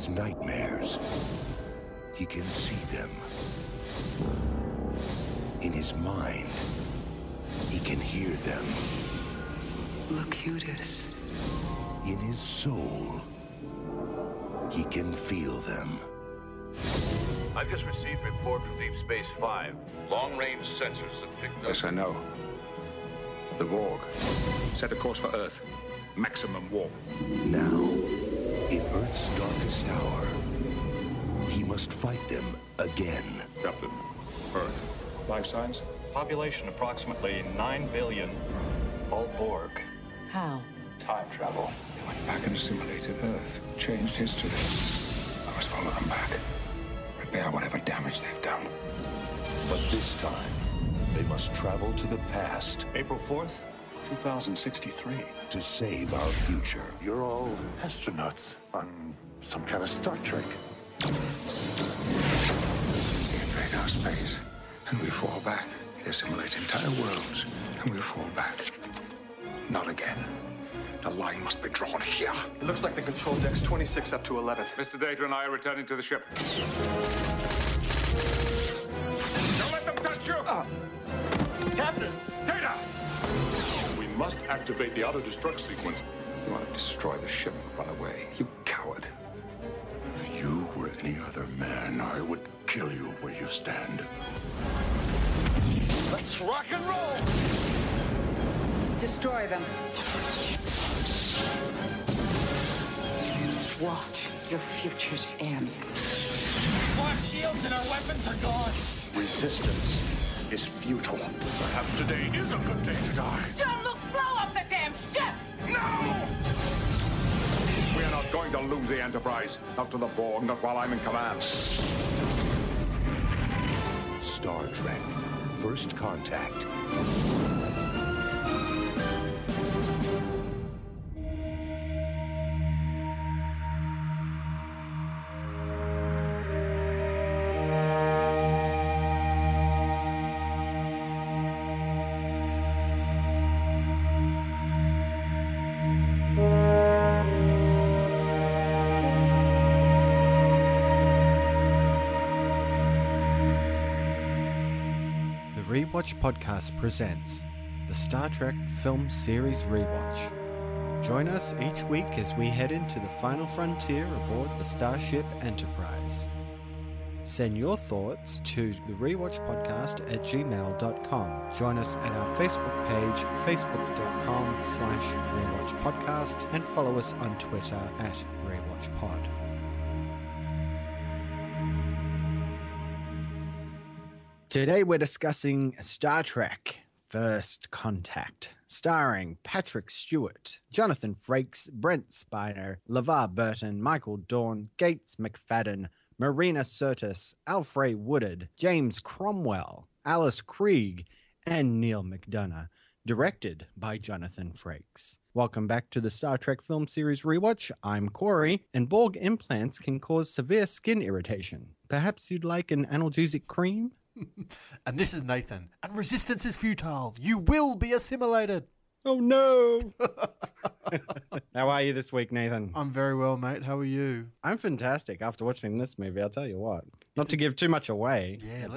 his nightmares, he can see them. In his mind, he can hear them. Locutus. In his soul, he can feel them. I've just received a report from Deep Space 5. Long-range sensors have picked up... Yes, I know. The Borg. Set a course for Earth. Maximum warp. Now, in Earth's darkest hour, he must fight them again. Captain, Earth. Life signs? Population approximately 9 billion. All Borg. How? Time travel. They went back and assimilated Earth. Changed history. I must follow them back. Repair whatever damage they've done. But this time, they must travel to the past April 4th, 2063. to save our future. You're all astronauts on some kind of Star Trek. They invade our space, and we fall back. They assimilate entire worlds, and we fall back. Not again. The line must be drawn here. It looks like the control deck's 26 up to 11. Mr. Data and I are returning to the ship. Don't let them touch you! Captain! Data! We must activate the auto-destruct sequence. You want to destroy the ship and run away? You coward. If you were any other man, I would kill you where you stand. Let's rock and roll! Destroy them. Watch your futures end. Our shields and our weapons are gone! Resistance is futile. Perhaps today is a good day to die. John, look, blow up the damn ship! No! We are not going to lose the Enterprise. Not to the Borg, not while I'm in command. Star Trek, First Contact. Rewatch Podcast presents the Star Trek film series Rewatch. Join us each week as we head into the final frontier aboard the Starship Enterprise. Send your thoughts to the Rewatch Podcast at gmail.com. Join us at our Facebook page, facebook.com/rewatchpodcast, and follow us on Twitter at rewatchpod. Today we're discussing Star Trek First Contact, starring Patrick Stewart, Jonathan Frakes, Brent Spiner, LeVar Burton, Michael Dorn, Gates McFadden, Marina Sirtis, Alfred Woodard, James Cromwell, Alice Krieg, and Neil McDonough, directed by Jonathan Frakes. Welcome back to the Star Trek film series Rewatch. I'm Cory, and Borg implants can cause severe skin irritation. Perhaps you'd like an analgesic cream? And this is Nathan. And resistance is futile. You will be assimilated. Oh no! How are you this week, Nathan? I'm very well, mate. How are you? I'm fantastic. After watching this movie, I'll tell you what. Not to give too much away. Yeah,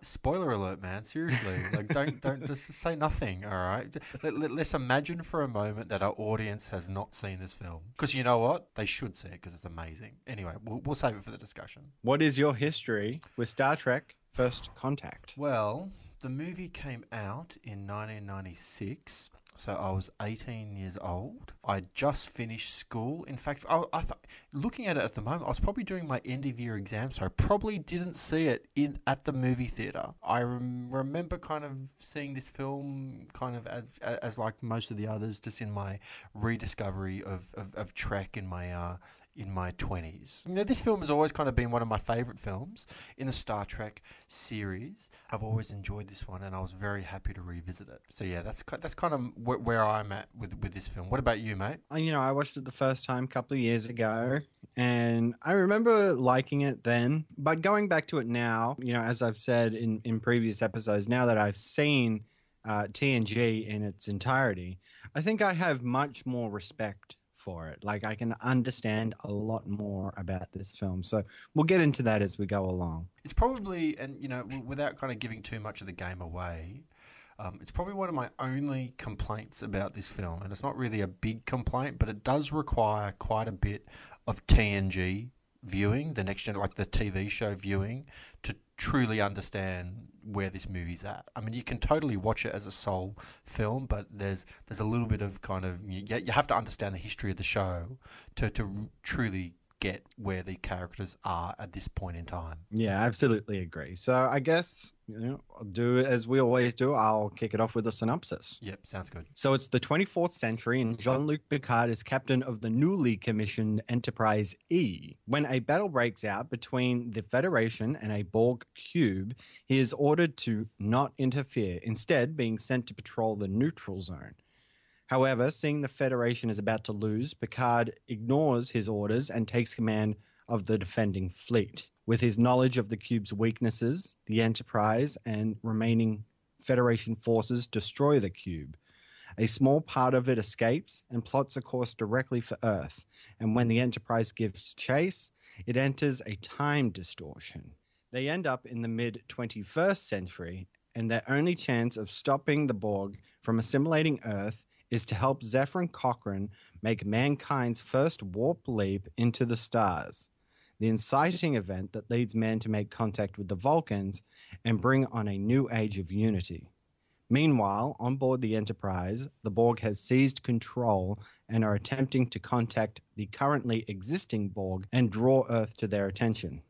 spoiler alert, man. Seriously, like don't just say nothing. All right, let's imagine for a moment that our audience has not seen this film, because you know what, they should see it because it's amazing. Anyway, we'll save it for the discussion. What is your history with Star Trek First Contact? Well, the movie came out in 1996. So I was 18 years old. I just finished school. In fact, I thought, looking at it at the moment, I was probably doing my end of year exam, so I probably didn't see it at the movie theater. I remember kind of seeing this film kind of as like most of the others, just in my rediscovery of Trek in my 20s. You know, this film has always kind of been one of my favourite films in the Star Trek series. I've always enjoyed this one, and I was very happy to revisit it. So yeah, that's kind of where I'm at with this film. What about you, mate? You know, I watched it the first time a couple of years ago, and I remember liking it then. But going back to it now, you know, as I've said in previous episodes, now that I've seen TNG in its entirety, I think I have much more respect for it. Like, I can understand a lot more about this film. So we'll get into that as we go along. It's probably, and without kind of giving too much of the game away, it's probably one of my only complaints about this film, and it's not really a big complaint, but it does require quite a bit of TNG viewing, the next gen, like the TV show viewing, to truly understand where this movie's at. I mean, you can totally watch it as a sole film, but there's a little bit of kind of, you have to understand the history of the show to truly get where the characters are at this point in time. Yeah, absolutely agree. So I guess, I'll do as we always do. I'll kick it off with a synopsis. Yep, sounds good. So it's the 24th century, and Jean-Luc Picard is captain of the newly commissioned Enterprise E. When a battle breaks out between the Federation and a Borg cube, he is ordered to not interfere, instead being sent to patrol the neutral zone. However, seeing the Federation is about to lose, Picard ignores his orders and takes command of the defending fleet. With his knowledge of the cube's weaknesses, the Enterprise and remaining Federation forces destroy the cube. A small part of it escapes and plots a course directly for Earth, and when the Enterprise gives chase, it enters a time distortion. They end up in the mid-21st century, and their only chance of stopping the Borg from assimilating Earth is to help Zefram Cochrane make mankind's first warp leap into the stars, the inciting event that leads men to make contact with the Vulcans and bring on a new age of unity. Meanwhile, on board the Enterprise, the Borg has seized control and are attempting to contact the currently existing Borg and draw Earth to their attention.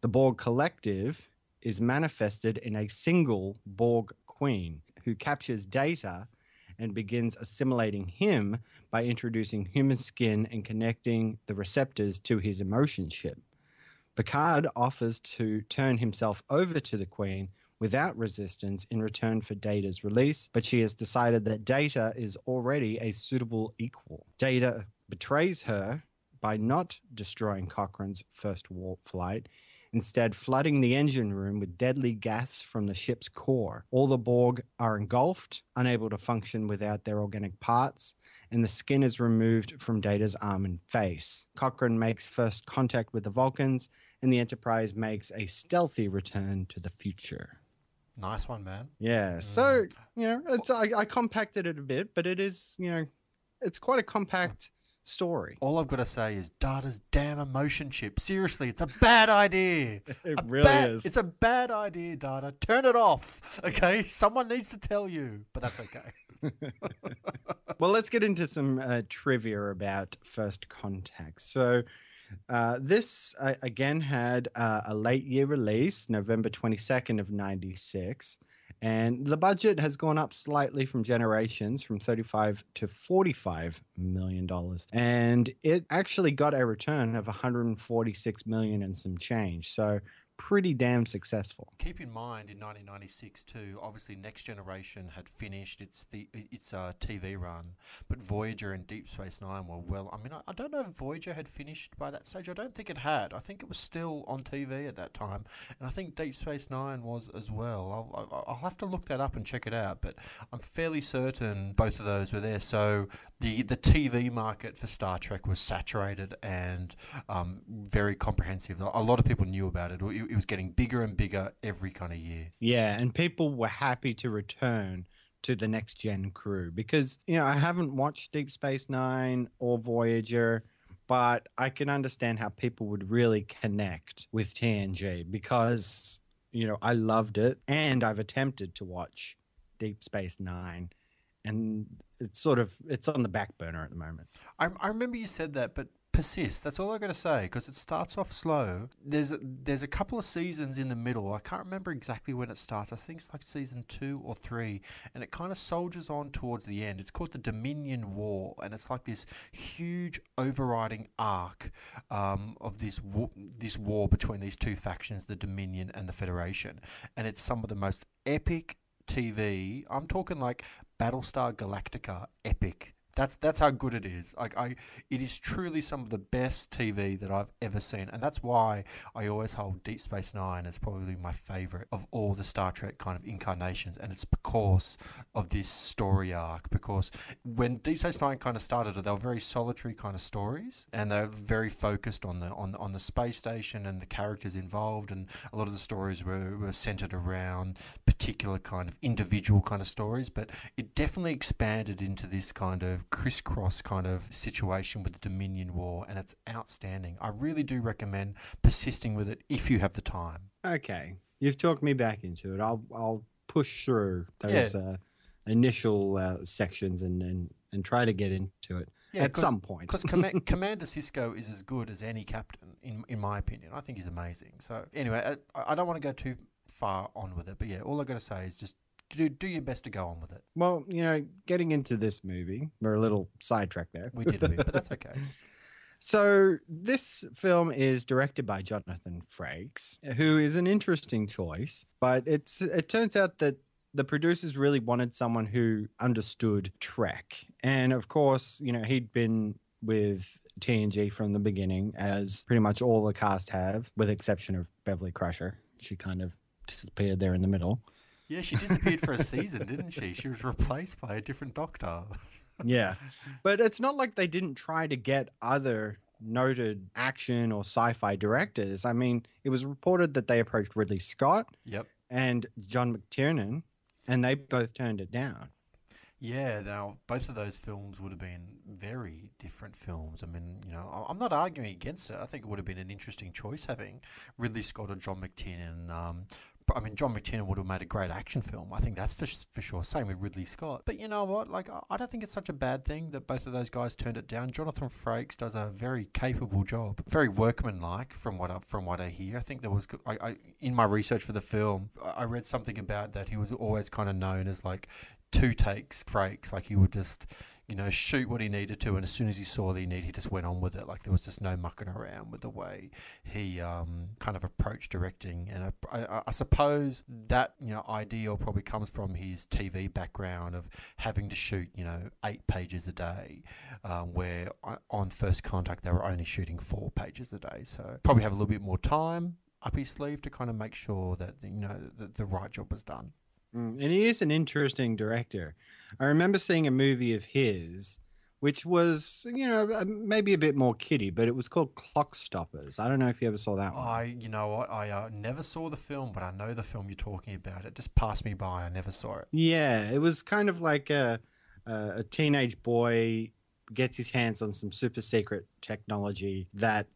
The Borg Collective is manifested in a single Borg queen who captures Data and begins assimilating him by introducing human skin and connecting the receptors to his emotion chip. Picard offers to turn himself over to the Queen without resistance in return for Data's release, but she has decided that Data is already a suitable equal. Data betrays her by not destroying Cochrane's first warp flight, instead flooding the engine room with deadly gas from the ship's core. All the Borg are engulfed, unable to function without their organic parts, and the skin is removed from Data's arm and face. Cochrane makes first contact with the Vulcans, and the Enterprise makes a stealthy return to the future. Nice one, man. Yeah, so, I compacted it a bit, but it is, it's quite a compact story. All I've got to say is Data's damn emotion chip. Seriously, it's a bad idea. It really is. It's a bad idea, Data. Turn it off, okay? Someone needs to tell you, but that's okay. Well, let's get into some trivia about First Contact. So this, again, had a late year release, November 22nd of 96. And the budget has gone up slightly from Generations, from $35 to $45 million. And it actually got a return of $146 million and some change. So pretty damn successful. Keep in mind, in 1996 too, obviously Next Generation had finished its TV run, but Voyager and Deep Space Nine were well. I mean, I don't know if Voyager had finished by that stage. I don't think it had. I think it was still on TV at that time, and I think Deep Space Nine was as well. I'll have to look that up and check it out, but I'm fairly certain both of those were there. So the TV market for Star Trek was saturated and very comprehensive. A lot of people knew about it. It was getting bigger and bigger every kind of year. Yeah, and people were happy to return to the Next Gen crew because, I haven't watched Deep Space Nine or Voyager, but I can understand how people would really connect with TNG because, I loved it and I've attempted to watch Deep Space Nine and it's on the back burner at the moment. I remember you said that, but persist. That's all I got to say, because it starts off slow. There's a couple of seasons in the middle. I can't remember exactly when it starts. I think it's like season 2 or 3, and it kind of soldiers on towards the end. It's called the Dominion War, and it's like this huge overriding arc of this war between these two factions, the Dominion and the Federation, and it's some of the most epic TV. I'm talking like Battlestar Galactica epic That's how good it is. It is truly some of the best TV that I've ever seen, and that's why I always hold Deep Space Nine as probably my favorite of all the Star Trek kind of incarnations, and it's because of this story arc. Because when Deep Space Nine kind of started, they were very solitary kind of stories, and they're very focused on the space station and the characters involved, and a lot of the stories were centered around particular kind of individual kind of stories. But it definitely expanded into this kind of crisscross kind of situation with the Dominion War, and it's outstanding. I really do recommend persisting with it if you have the time. Okay, you've talked me back into it. I'll push through those initial sections and try to get into it at some point. Because Commander Sisko is as good as any captain, in my opinion. I think he's amazing. So anyway, I don't want to go too far on with it, but yeah, all I got to say is just do your best to go on with it. Well, getting into this movie, we're a little sidetracked there. We did a bit, but that's okay. So this film is directed by Jonathan Frakes, who is an interesting choice, but it turns out that the producers really wanted someone who understood Trek. And of course, he'd been with TNG from the beginning, as pretty much all the cast have, with the exception of Beverly Crusher. She kind of disappeared there in the middle. Yeah, she disappeared for a season, didn't she? She was replaced by a different doctor. Yeah. But it's not like they didn't try to get other noted action or sci-fi directors. I mean, it was reported that they approached Ridley Scott and John McTiernan, and they both turned it down. Yeah, now, both of those films would have been very different films. I mean, I'm not arguing against it. I think it would have been an interesting choice having Ridley Scott or John McTiernan. I mean, John McTiernan would have made a great action film. I think that's for sure. Same with Ridley Scott. But you know what? I don't think it's such a bad thing that both of those guys turned it down. Jonathan Frakes does a very capable job, very workmanlike from what I hear. I think there was, in my research for the film, I read something about that he was always kind of known as two takes Frakes. He would just, shoot what he needed to, and as soon as he saw the need, he just went on with it. There was just no mucking around with the way he kind of approached directing. And I suppose that ideal probably comes from his TV background of having to shoot 8 pages a day, where on First Contact they were only shooting 4 pages a day. So probably have a little bit more time up his sleeve to kind of make sure that the right job was done. And he is an interesting director. I remember seeing a movie of his, which was, maybe a bit more kiddie, but it was called Clock Stoppers. I don't know if you ever saw that one. You know what? I never saw the film, but I know the film you're talking about. It just passed me by. I never saw it. Yeah, it was kind of like a teenage boy gets his hands on some super secret technology that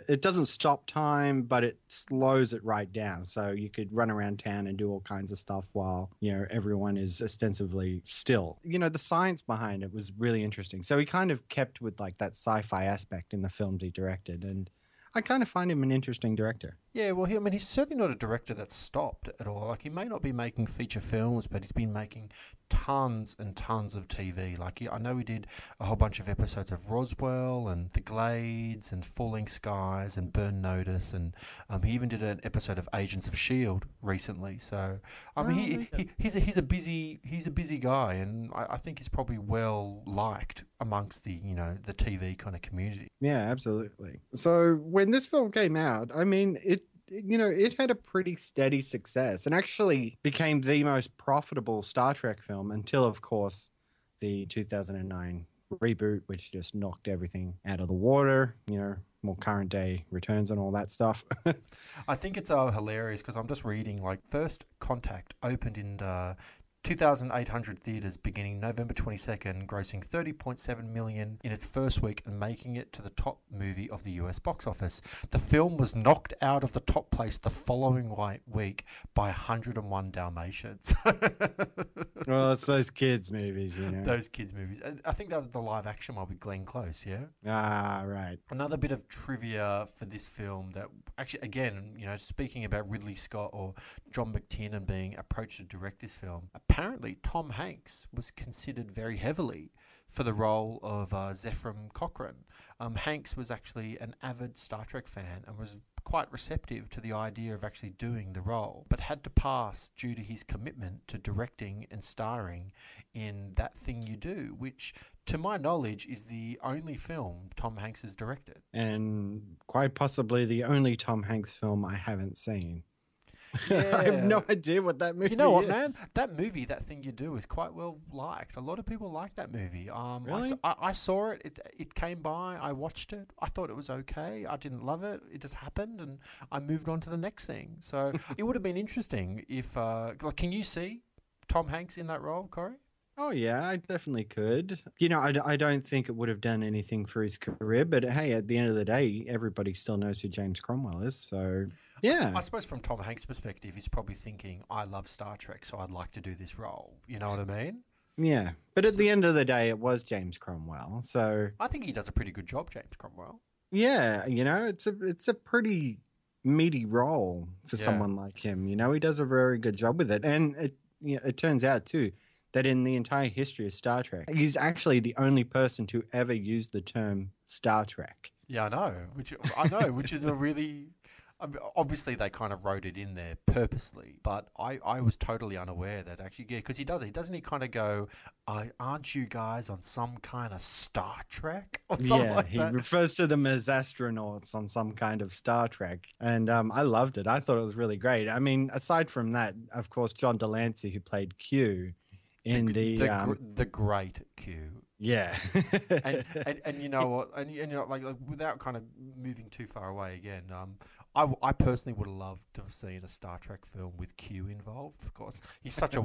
it doesn't stop time, but it slows it right down. So you could run around town and do all kinds of stuff while, everyone is ostensibly still. The science behind it was really interesting. So he kind of kept with that sci-fi aspect in the films he directed. And I kind of find him an interesting director. Yeah, well, he's certainly not a director that's stopped at all. He may not be making feature films, but he's been making tons and tons of TV. I know he did a whole bunch of episodes of Roswell and The Glades and Falling Skies and Burn Notice, and he even did an episode of Agents of S.H.I.E.L.D. recently. So he's a busy guy, and I think he's probably well liked amongst the the TV kind of community. Yeah, absolutely. So when this film came out, I mean, it had a pretty steady success and actually became the most profitable Star Trek film until, of course, the 2009 reboot, which just knocked everything out of the water, more current day returns and all that stuff. I think it's hilarious because I'm just reading, First Contact opened in 2,800 theatres beginning November 22nd, grossing $30.7 million in its first week and making it to the top movie of the US box office. The film was knocked out of the top place the following week by 101 Dalmatians. Well, it's those kids' movies, Those kids' movies. I think that was the live action one with Glenn Close, yeah? Ah, right. Another bit of trivia for this film that actually, again, speaking about Ridley Scott or John McTiernan being approached to direct this film, apparently Tom Hanks was considered very heavily for the role of Zefram Cochrane. Hanks was actually an avid Star Trek fan and was quite receptive to the idea of actually doing the role, but had to pass due to his commitment to directing and starring in That Thing You Do, which, to my knowledge, is the only film Tom Hanks has directed. And quite possibly the only Tom Hanks film I haven't seen. Yeah. I have no idea what that movie is. You know what, man? That movie, That Thing You Do, is quite well liked. A lot of people like that movie. Really? I saw it. It came by. I watched it. I thought it was okay. I didn't love it. It just happened, and I moved on to the next thing. So it would have been interesting if... can you see Tom Hanks in that role, Cory? Oh, yeah, I definitely could. You know, I don't think it would have done anything for his career, but hey, at the end of the day, everybody still knows who James Cromwell is, so... Yeah. I suppose from Tom Hanks' perspective, he's probably thinking, I love Star Trek, so I'd like to do this role. You know what I mean? Yeah. But at the end of the day, it was James Cromwell. So I think he does a pretty good job, James Cromwell. Yeah, you know, it's a pretty meaty role for someone like him. You know, he does a very good job with it. And it turns out too that in the entire history of Star Trek, he's actually the only person to ever use the term Star Trek. Yeah, I know, which is a really... Obviously, they kind of wrote it in there purposely, but I was totally unaware that actually, because he doesn't he kind of go, aren't you guys on some kind of Star Trek or something like that? He refers to them as astronauts on some kind of Star Trek, and I loved it. I thought it was really great. I mean, aside from that, of course, John Delancey, who played Q in the great Q. Yeah. and you know what, and you know, like without kind of moving too far away again, I personally would have loved to have seen a Star Trek film with Q involved. Of course, he's such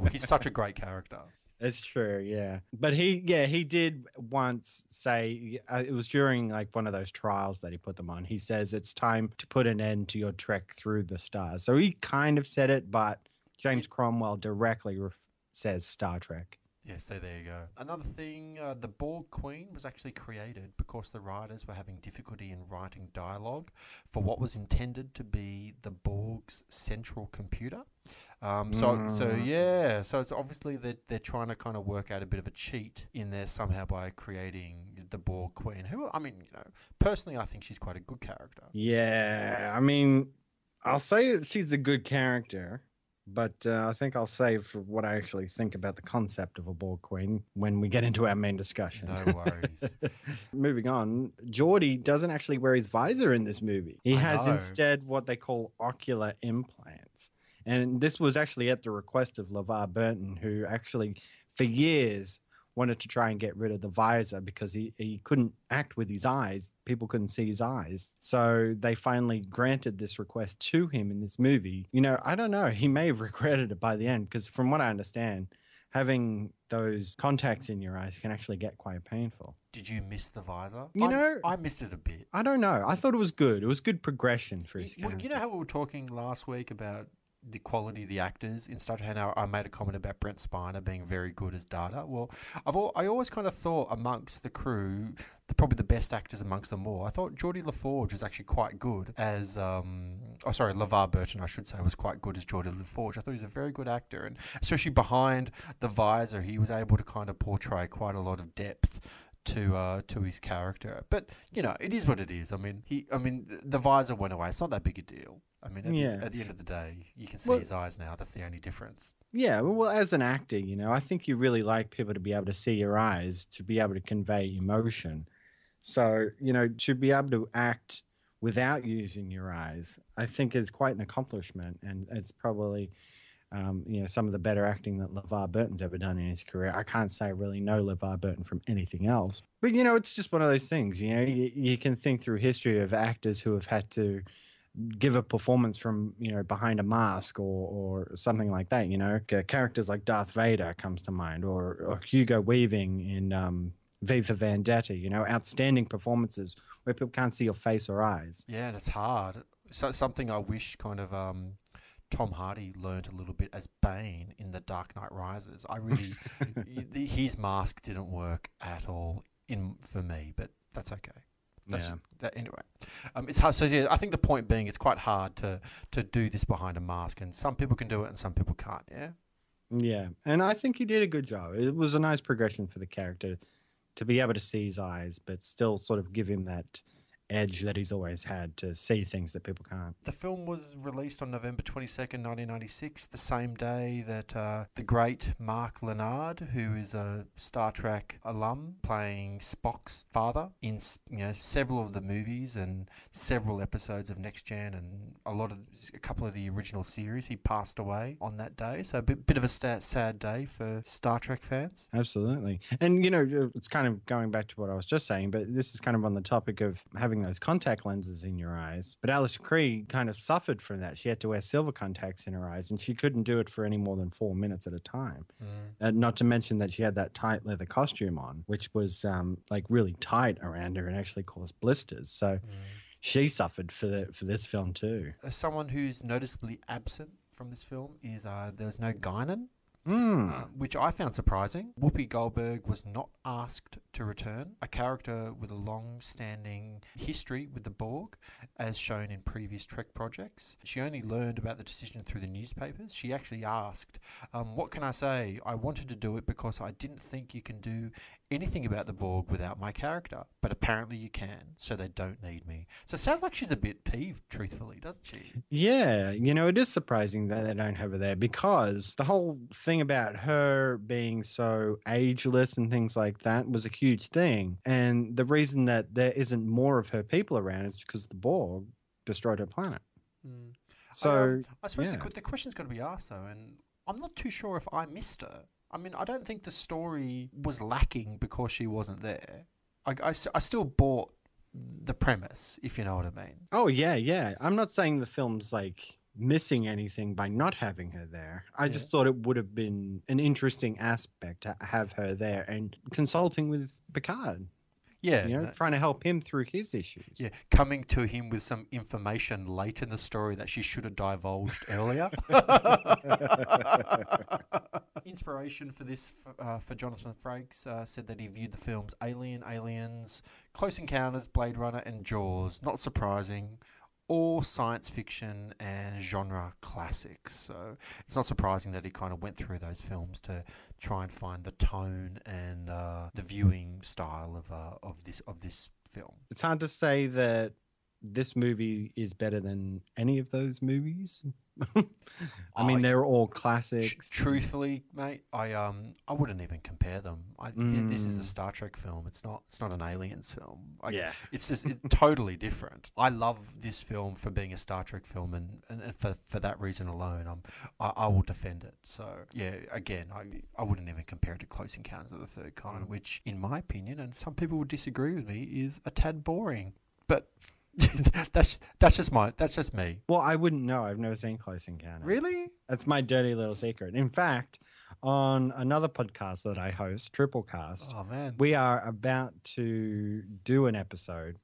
a great character. It's true, yeah. But he did once say, it was during like one of those trials that he put them on. He says it's time to put an end to your trek through the stars. So he kind of said it, but James Cromwell directly says Star Trek. Yeah, so there you go. Another thing, the Borg Queen was actually created because the writers were having difficulty in writing dialogue for what was intended to be the Borg's central computer. So it's obviously they're trying to kind of work out a bit of a cheat in there somehow by creating the Borg Queen, who, I mean, you know, personally I think she's quite a good character. Yeah, I mean, I'll say that she's a good character. But I think I'll save for what I actually think about the concept of a Borg Queen when we get into our main discussion. No worries. Moving on, Geordi doesn't actually wear his visor in this movie. He has instead what they call ocular implants. And this was actually at the request of LeVar Burton, who actually, for years, wanted to try and get rid of the visor because he couldn't act with his eyes. People couldn't see his eyes. So they finally granted this request to him in this movie. You know, I don't know. He may have regretted it by the end because from what I understand, having those contacts in your eyes can actually get quite painful. Did you miss the visor? I missed it a bit. I don't know. I thought it was good. It was good progression for his character. You know how we were talking last week about the quality of the actors in Star Trek, and I made a comment about Brent Spiner being very good as Data. Well, I always kind of thought amongst the crew, probably the best actors amongst them all, I thought Geordie LaForge was actually quite good as, LeVar Burton, I should say, was quite good as Geordie LaForge. I thought he was a very good actor, and especially behind the visor, he was able to kind of portray quite a lot of depth to his character. But you know, it is what it is. I mean, the visor went away. It's not that big a deal. I mean, at the end of the day, you can see his eyes now. That's the only difference. Yeah, well, as an actor, you know, I think you really like people to be able to see your eyes, to be able to convey emotion. So, you know, to be able to act without using your eyes, I think is quite an accomplishment, and it's probably some of the better acting that LeVar Burton's ever done in his career. I can't say I really know LeVar Burton from anything else. But, you know, it's just one of those things, you know, you can think through history of actors who have had to give a performance from, you know, behind a mask or something like that, you know. Characters like Darth Vader comes to mind, or Hugo Weaving in V for Vendetta, you know, outstanding performances where people can't see your face or eyes. Yeah, and it's hard. So something I wish kind of... Tom Hardy learned a little bit as Bane in The Dark Knight Rises. I really, his mask didn't work at all for me, but that's okay. Anyway, it's hard. So yeah, I think the point being, it's quite hard to do this behind a mask, and some people can do it and some people can't. Yeah. Yeah, and I think he did a good job. It was a nice progression for the character to be able to see his eyes, but still sort of give him that edge that he's always had to see things that people can't. The film was released on November 22nd, 1996, the same day that the great Mark Lenard, who is a Star Trek alum, playing Spock's father in several of the movies and several episodes of Next Gen and a couple of the original series, he passed away on that day. So a bit of a sad day for Star Trek fans. Absolutely. And, it's kind of going back to what I was just saying, but this is kind of on the topic of having those contact lenses in your eyes. But Alice Cree kind of suffered from that. She had to wear silver contacts in her eyes, and she couldn't do it for any more than 4 minutes at a time. Not to mention that she had that tight leather costume on, which was really tight around her and actually caused blisters. So she suffered for this film too. Someone who's noticeably absent from this film is there's no Guinan. Which I found surprising. Whoopi Goldberg was not asked to return, a character with a long-standing history with the Borg, as shown in previous Trek projects. She only learned about the decision through the newspapers. She actually asked, what can I say? I wanted to do it because I didn't think you can do anything about the Borg without my character, but apparently you can, so they don't need me. So it sounds like she's a bit peeved, truthfully, doesn't she? Yeah, it is surprising that they don't have her there, because the whole thing about her being so ageless and things like that was a huge thing. And the reason that there isn't more of her people around is because the Borg destroyed her planet. So I suppose the question's got to be asked, though, and I'm not too sure if I missed her. I mean, I don't think the story was lacking because she wasn't there. I still bought the premise, if you know what I mean. Oh, yeah. I'm not saying the film's missing anything by not having her there. I just thought it would have been an interesting aspect to have her there and consulting with Picard. Yeah. Trying to help him through his issues. Yeah, coming to him with some information late in the story that she should have divulged earlier. Inspiration for this, for Jonathan Frakes, said that he viewed the films Alien, Aliens, Close Encounters, Blade Runner, and Jaws. Not surprising. All science fiction and genre classics. So it's not surprising that he kind of went through those films to try and find the tone and the viewing style of this film. It's hard to say that this movie is better than any of those movies. I mean, they're all classics. Truthfully, mate, I wouldn't even compare them. This is a Star Trek film. It's not an Aliens film. It's totally different. I love this film for being a Star Trek film, and for that reason alone, I will defend it. So yeah, again, I wouldn't even compare it to Close Encounters of the Third Kind, which, in my opinion, and some people would disagree with me, is a tad boring. But that's just me. Well, I wouldn't know. I've never seen Close Encounters. Really? That's my dirty little secret. In fact, on another podcast that I host, Triplecast, we are about to do an episode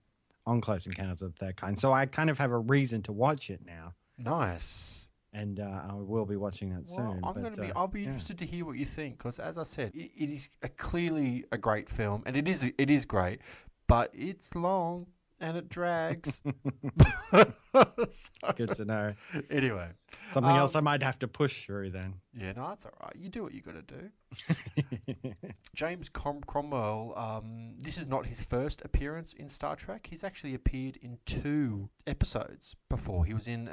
on Close Encounters of the Third Kind. So I kind of have a reason to watch it now. Nice. And I will be watching that soon. I'll be interested to hear what you think, because as I said, it is clearly a great film, and it is great, but it's long. And it drags. Good to know. Anyway. Something else I might have to push through then. Yeah, no, that's all right. You do what you got to do. James Cromwell, this is not his first appearance in Star Trek. He's actually appeared in 2 episodes before. He was in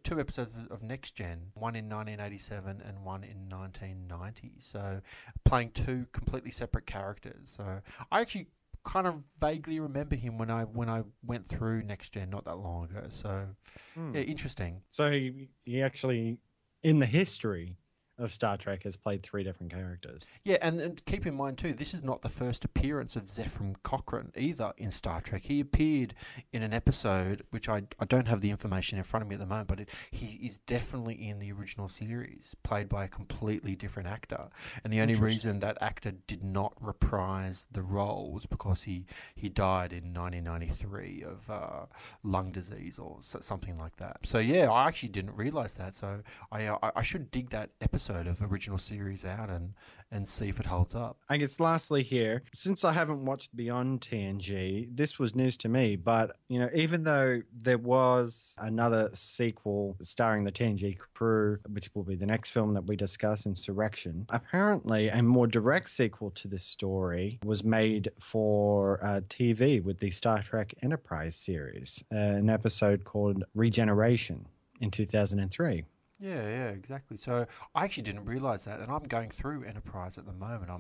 two episodes of Next Gen, one in 1987 and one in 1990. So playing 2 completely separate characters. So I actually kind of vaguely remember him when I went through Next Gen not that long ago. So, yeah, interesting. So he actually, in the history of Star Trek, has played 3 different characters. Yeah, and keep in mind too, this is not the first appearance of Zefram Cochrane either in Star Trek. He appeared in an episode, which I don't have the information in front of me at the moment, but he is definitely in the original series, played by a completely different actor. And the only reason that actor did not reprise the role was because he died in 1993 of lung disease or something like that. So yeah, I actually didn't realise that. So I should dig that episode episode of original series out and see if it holds up. I guess lastly here, since I haven't watched Beyond TNG, this was news to me, but, even though there was another sequel starring the TNG crew, which will be the next film that we discuss, Insurrection, apparently a more direct sequel to this story was made for TV with the Star Trek Enterprise series, an episode called Regeneration in 2003. Yeah, exactly. So I actually didn't realize that, and I'm going through Enterprise at the moment.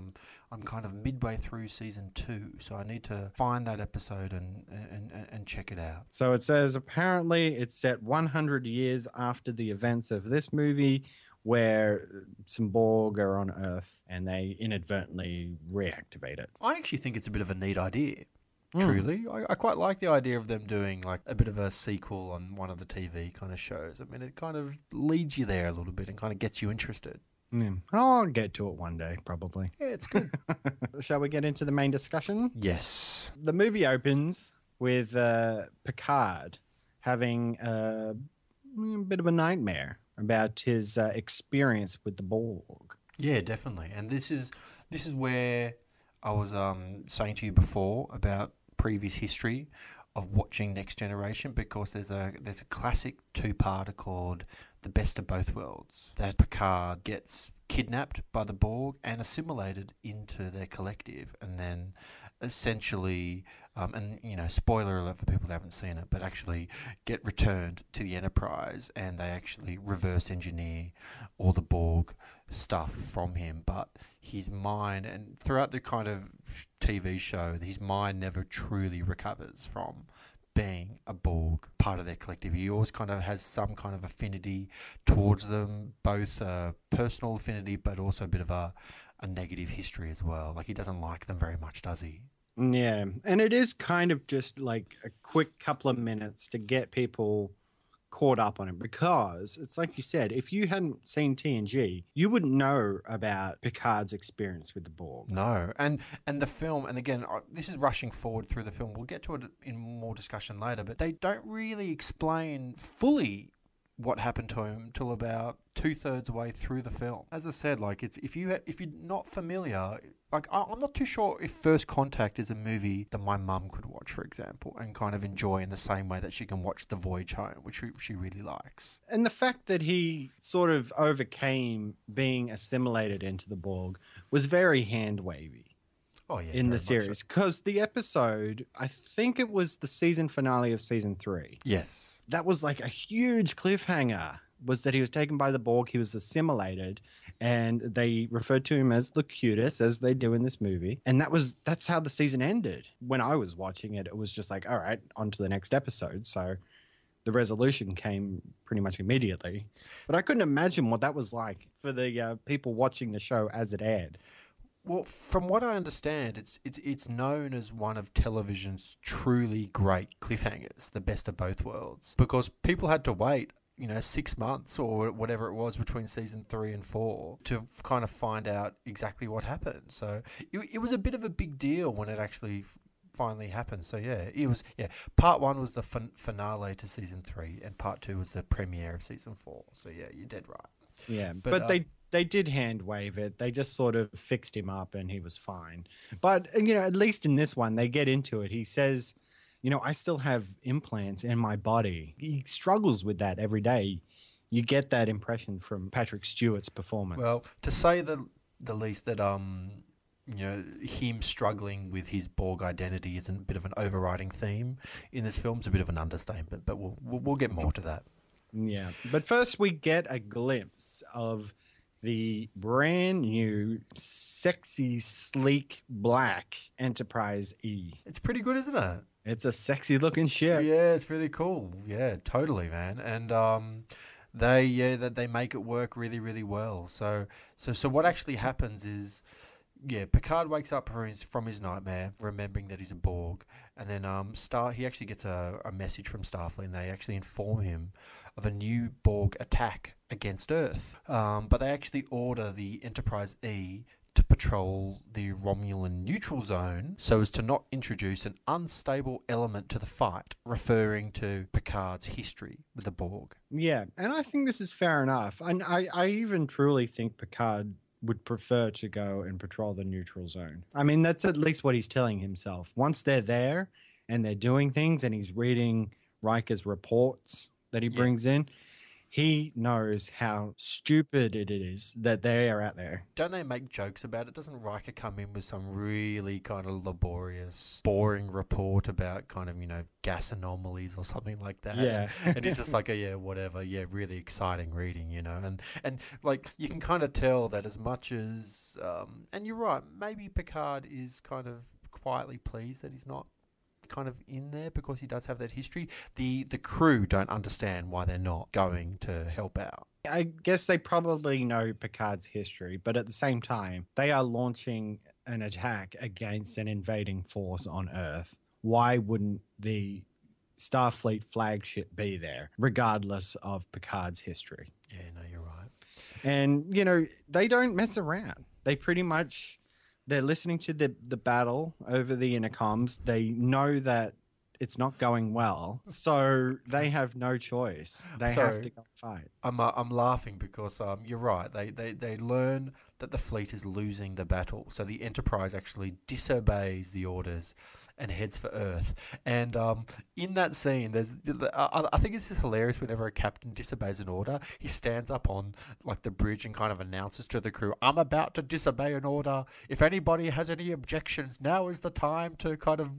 I'm kind of midway through season 2, so I need to find that episode and check it out. So it says apparently it's set 100 years after the events of this movie, where some Borg are on Earth and they inadvertently reactivate it. I actually think it's a bit of a neat idea. Truly, I quite like the idea of them doing like a bit of a sequel on one of the TV kind of shows. I mean, it kind of leads you there a little bit and kind of gets you interested. I'll get to it one day, probably. Yeah, it's good. Shall we get into the main discussion? Yes. The movie opens with Picard having a bit of a nightmare about his experience with the Borg. Yeah, definitely. And this is where I was saying to you before about previous history of watching Next Generation, because there's a classic two-parter called The Best of Both Worlds, that Picard gets kidnapped by the Borg and assimilated into their collective, and then essentially, spoiler alert for people that haven't seen it, but actually get returned to the Enterprise, and they actually reverse engineer all the Borg stuff from him. But his mind, and throughout the kind of TV show, his mind never truly recovers from being a Borg, part of their collective. He always kind of has some kind of affinity towards them, both personal affinity, but also a bit of a negative history as well. Like, he doesn't like them very much, does he? Yeah, and it is kind of just like a quick couple of minutes to get people caught up on it, because it's like you said, if you hadn't seen TNG, you wouldn't know about Picard's experience with the Borg. No, and the film, and again, this is rushing forward through the film. We'll get to it in more discussion later, but they don't really explain fully what happened to him till about 2/3 way through the film. As I said, like, it's if you're not familiar, like, I'm not too sure if First Contact is a movie that my mum could watch, for example, and kind of enjoy in the same way that she can watch The Voyage Home, which she really likes. And the fact that he sort of overcame being assimilated into the Borg was very hand-wavy. Oh, yeah, in the series, because the episode, I think it was the season finale of season 3. Yes. That was like a huge cliffhanger, was that he was taken by the Borg, he was assimilated, and they referred to him as Locutus, as they do in this movie. And that's how the season ended. When I was watching it, it was just like, all right, on to the next episode. So the resolution came pretty much immediately. But I couldn't imagine what that was like for the people watching the show as it aired. Well, from what I understand, it's known as one of television's truly great cliffhangers, The Best of Both Worlds, because people had to wait, 6 months or whatever it was between season 3 and 4 to kind of find out exactly what happened. So it was a bit of a big deal when it actually finally happened. So part 1 was the finale to season 3, and part 2 was the premiere of season 4. So yeah, you're dead right. Yeah, but they did hand wave it. They just sort of fixed him up and he was fine. But, at least in this one, they get into it. He says, I still have implants in my body. He struggles with that every day. You get that impression from Patrick Stewart's performance. Well, to say the least that, him struggling with his Borg identity is a bit of an overriding theme in this film. It's a bit of an understatement, but we'll get more to that. Yeah, but first we get a glimpse of the brand new, sexy, sleek, black Enterprise E. It's pretty good, isn't it? It's a sexy looking ship. Yeah, it's really cool. Yeah, totally, man. And they make it work really, really well. So what actually happens is, Picard wakes up from his nightmare, remembering that he's a Borg, and then he actually gets a message from Starfleet, and they actually inform him of a new Borg attack against Earth. But they actually order the Enterprise E to patrol the Romulan neutral zone so as to not introduce an unstable element to the fight, referring to Picard's history with the Borg. Yeah, and I think this is fair enough. And I even truly think Picard would prefer to go and patrol the neutral zone. I mean, that's at least what he's telling himself. Once they're there and they're doing things and he's reading Riker's reports that he brings in, he knows how stupid it is that they are out there. Don't they make jokes about it? Doesn't Riker come in with some really kind of laborious, boring report about kind of, gas anomalies or something like that? Yeah. And he's just like, whatever. Yeah, really exciting reading, And like, you can kind of tell that as much as... and you're right, maybe Picard is kind of quietly pleased that he's not kind of in there because he does have that history. The crew don't understand why they're not going to help out. I guess they probably know Picard's history, but at the same time, they are launching an attack against an invading force on Earth. Why wouldn't the Starfleet flagship be there, regardless of Picard's history? Yeah, no, you're right. And, they don't mess around. They pretty much... They're listening to the battle over the intercoms. They know that it's not going well, so they have no choice. They have to go fight. I'm laughing because you're right. They learn that the fleet is losing the battle, so the Enterprise actually disobeys the orders and heads for Earth. And in that scene, I think it's just hilarious. Whenever a captain disobeys an order, he stands up on like the bridge and kind of announces to the crew, "I'm about to disobey an order. If anybody has any objections, now is the time to kind of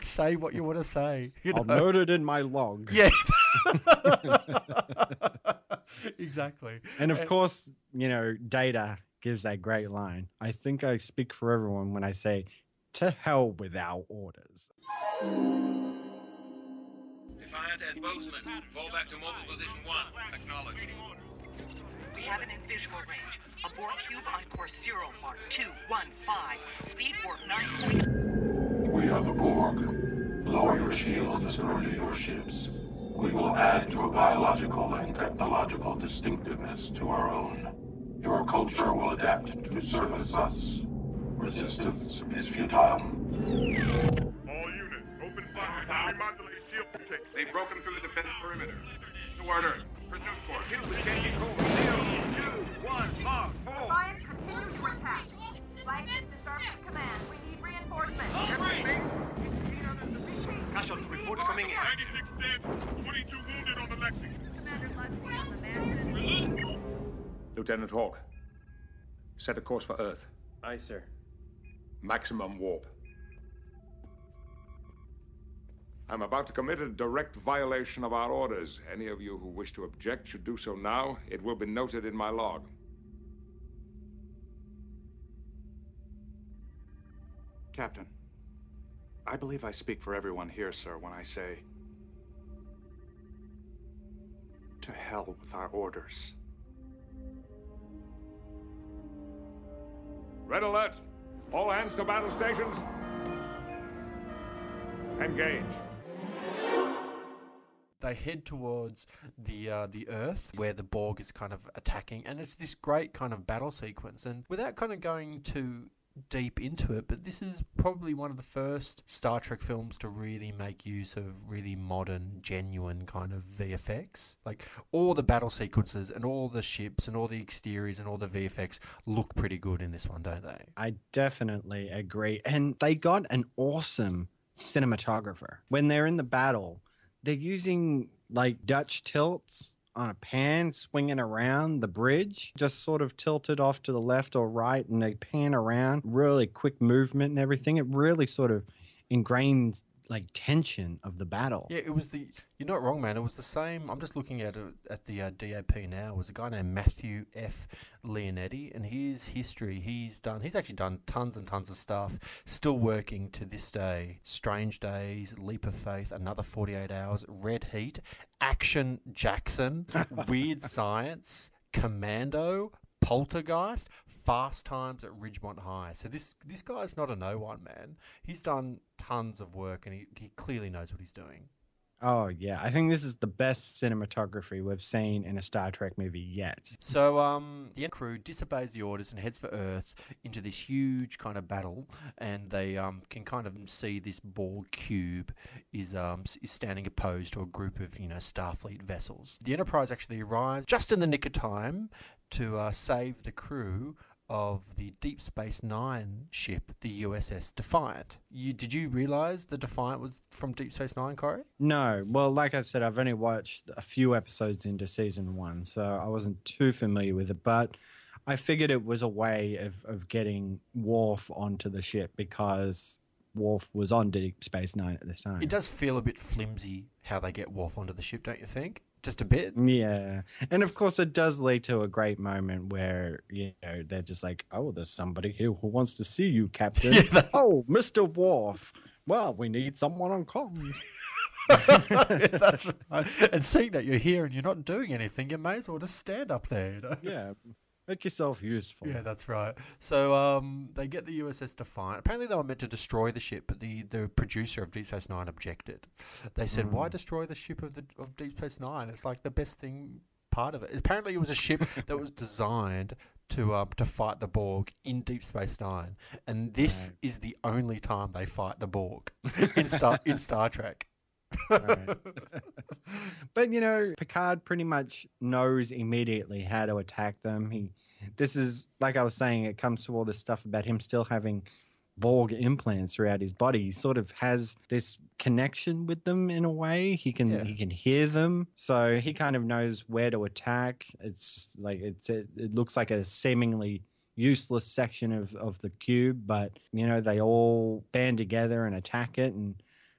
say what you want to say." I'll note it in my log. Yeah. Exactly. And of course, Data gives that great line. I think I speak for everyone when I say, "To hell with our orders." Defiant and Bozeman, fall back to mobile position 1. Acknowledge. We have it in visual range. A Borg cube on course 0, Mark 215. Speed warp 9. We are the Borg. Lower your shields and surrender your ships. We will add your biological and technological distinctiveness to our own. Your culture will adapt to service us. Resistance is futile. All units, open fire. Remodulate shield protection. They've broken through the defense perimeter. Toward Earth. Pursuit course. Changing course. 0, 2, 1, Mark 4. Defiant, continue to attack. Flagship to surface command. We need reinforcements. Casualty report coming in. 96 dead, 22 wounded on the Lexington. Commander Lusky on the Manson. Lieutenant Hawk, set a course for Earth. Aye, sir. Maximum warp. I'm about to commit a direct violation of our orders. Any of you who wish to object should do so now. It will be noted in my log. Captain, I believe I speak for everyone here, sir, when I say, to hell with our orders. Red alert! All hands to battle stations. Engage. They head towards the Earth, where the Borg is kind of attacking, and it's this great kind of battle sequence. And without kind of going too deep into it, but this is probably one of the first Star Trek films to really make use of really modern, genuine kind of VFX. Like, all the battle sequences and all the ships and all the exteriors and all the VFX look pretty good in this one, don't they? I definitely agree. And they got an awesome cinematographer. When they're in the battle, they're using like Dutch tilts on a pan swinging around the bridge, just sort of tilted off to the left or right, and they pan around, really quick movement and everything. It really sort of ingrains like tension of the battle. Yeah, it was you're not wrong, man. It was the same. I'm just looking at it at the DAP now. It was a guy named Matthew F. Leonetti, and his history, he's actually done tons and tons of stuff, still working to this day. Strange Days, Leap of Faith, Another 48 Hours, Red Heat, Action Jackson, Weird Science, Commando, Poltergeist, Fast Times at Ridgemont High. So this guy's not a no one, man. He's done tons of work, and he clearly knows what he's doing. Oh, yeah. I think this is the best cinematography we've seen in a Star Trek movie yet. So the crew disobeys the orders and heads for Earth into this huge kind of battle, and they can kind of see this Borg cube is standing opposed to a group of Starfleet vessels. The Enterprise actually arrives just in the nick of time to save the crew of the Deep Space Nine ship, the USS Defiant. Did you realise the Defiant was from Deep Space Nine, Cory? No. Well, like I said, I've only watched a few episodes into season 1, so I wasn't too familiar with it, but I figured it was a way of getting Worf onto the ship because Worf was on Deep Space Nine at this time. It does feel a bit flimsy how they get Worf onto the ship, don't you think? Just a bit. Yeah. And of course it does lead to a great moment where, they're just like, oh, there's somebody here who wants to see you, Captain. Oh, Mr. Worf. Well, we need someone on comms. That's right. And seeing that you're here and you're not doing anything, you may as well just stand up there. Yeah. Make yourself useful. Yeah, that's right. So they get the USS Defiant. Apparently they were meant to destroy the ship, but the producer of Deep Space Nine objected. They said, why destroy the ship of Deep Space Nine? It's like the best thing part of it. Apparently it was a ship that was designed to fight the Borg in Deep Space Nine. And this is the only time they fight the Borg in Star Trek. Right. But Picard pretty much knows immediately how to attack them. This is, like I was saying, it comes to all this stuff about him still having Borg implants throughout his body. He sort of has this connection with them in a way. He can hear them, so he kind of knows where to attack. It's like it looks like a seemingly useless section of the cube, but they all band together and attack it, and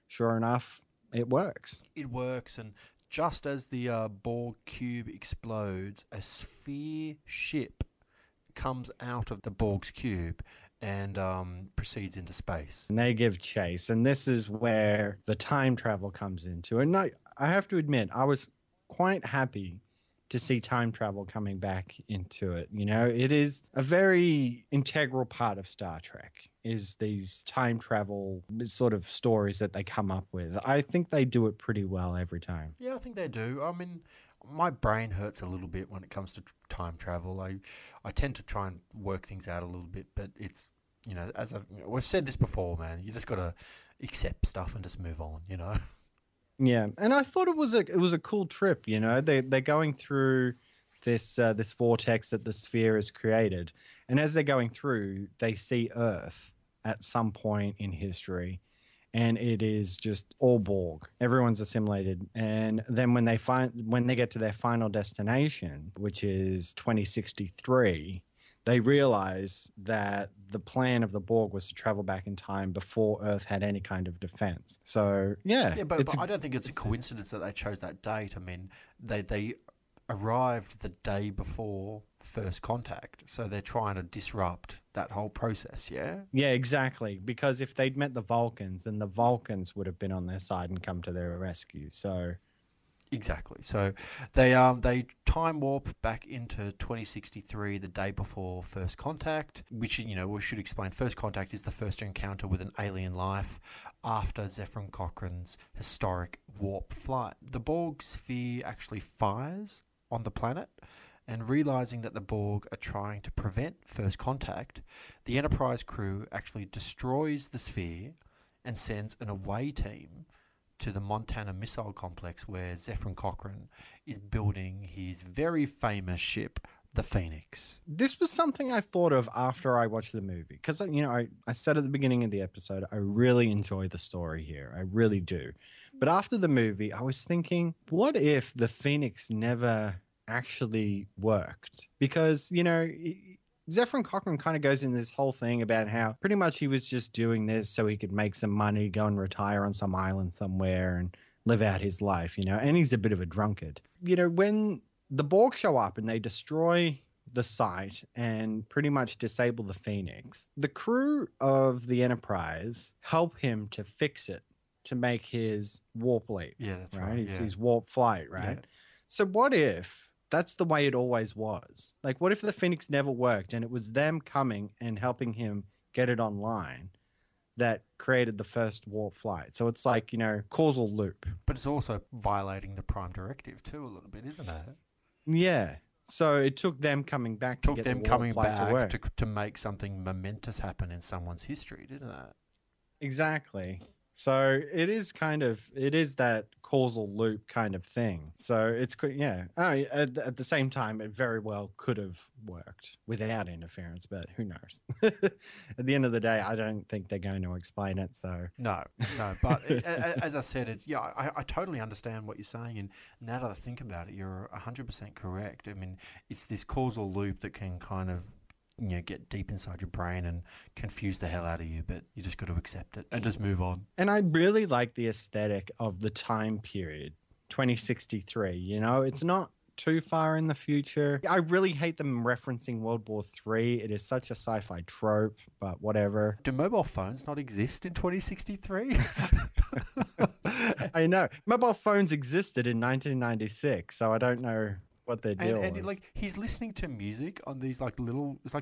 sure enough, it works. It works, and just as the Borg cube explodes, a sphere ship comes out of the Borg's cube and proceeds into space. And they give chase, and this is where the time travel comes into. And I have to admit, I was quite happy to see time travel coming back into it. It is a very integral part of Star Trek, is these time travel sort of stories that they come up with. I think they do it pretty well every time. Yeah, I think they do. I mean, my brain hurts a little bit when it comes to time travel. I tend to try and work things out a little bit, but it's, as we've said this before, man, you just got to accept stuff and just move on, Yeah, and I thought it was a cool trip. They're going through this vortex that the sphere has created, and as they're going through, they see Earth at some point in history, and it is just all Borg. Everyone's assimilated, and then when they get to their final destination, which is 2063. They realize that the plan of the Borg was to travel back in time before Earth had any kind of defense. So, yeah. But I don't think it's a coincidence that they chose that date. I mean, they arrived the day before first contact, so they're trying to disrupt that whole process, yeah? Yeah, exactly. Because if they'd met the Vulcans, then the Vulcans would have been on their side and come to their rescue. So... Exactly. So they time warp back into 2063, the day before first contact, which, we should explain. First contact is the first encounter with an alien life after Zefram Cochrane's historic warp flight. The Borg sphere actually fires on the planet, and realizing that the Borg are trying to prevent first contact, the Enterprise crew actually destroys the sphere and sends an away team to the Montana Missile Complex, where Zefram Cochrane is building his very famous ship, the Phoenix. This was something I thought of after I watched the movie, because I said at the beginning of the episode, I really enjoy the story here. I really do. But after the movie, I was thinking, what if the Phoenix never actually worked? Because, Zefram Cochrane kind of goes in this whole thing about how pretty much he was just doing this so he could make some money, go and retire on some island somewhere and live out his life, and he's a bit of a drunkard. When the Borg show up and they destroy the site and pretty much disable the Phoenix, the crew of the Enterprise help him to fix it, to make his warp leap. Yeah, that's right. His warp flight, right? Yeah. So what if that's the way it always was? Like, what if the Phoenix never worked and it was them coming and helping him get it online that created the first warp flight. So it's like, causal loop. But it's also violating the Prime Directive too a little bit, isn't it? Yeah. So it took them coming back to get the warp flight to work. To make something momentous happen in someone's history, didn't it? Exactly. So it is that causal loop kind of thing. So it's, yeah. At the same time, it very well could have worked without interference, but who knows? At the end of the day, I don't think they're going to explain it. So no. But as I said, I totally understand what you're saying, and now that I think about it, you're 100% correct. I mean, it's this causal loop that can kind of get deep inside your brain and confuse the hell out of you, but you just got to accept it and just move on. And I really like the aesthetic of the time period, 2063. It's not too far in the future. I really hate them referencing World War III. It is such a sci-fi trope, but whatever. Do mobile phones not exist in 2063? I know. Mobile phones existed in 1996, so I don't know what they do. And like he's listening to music on these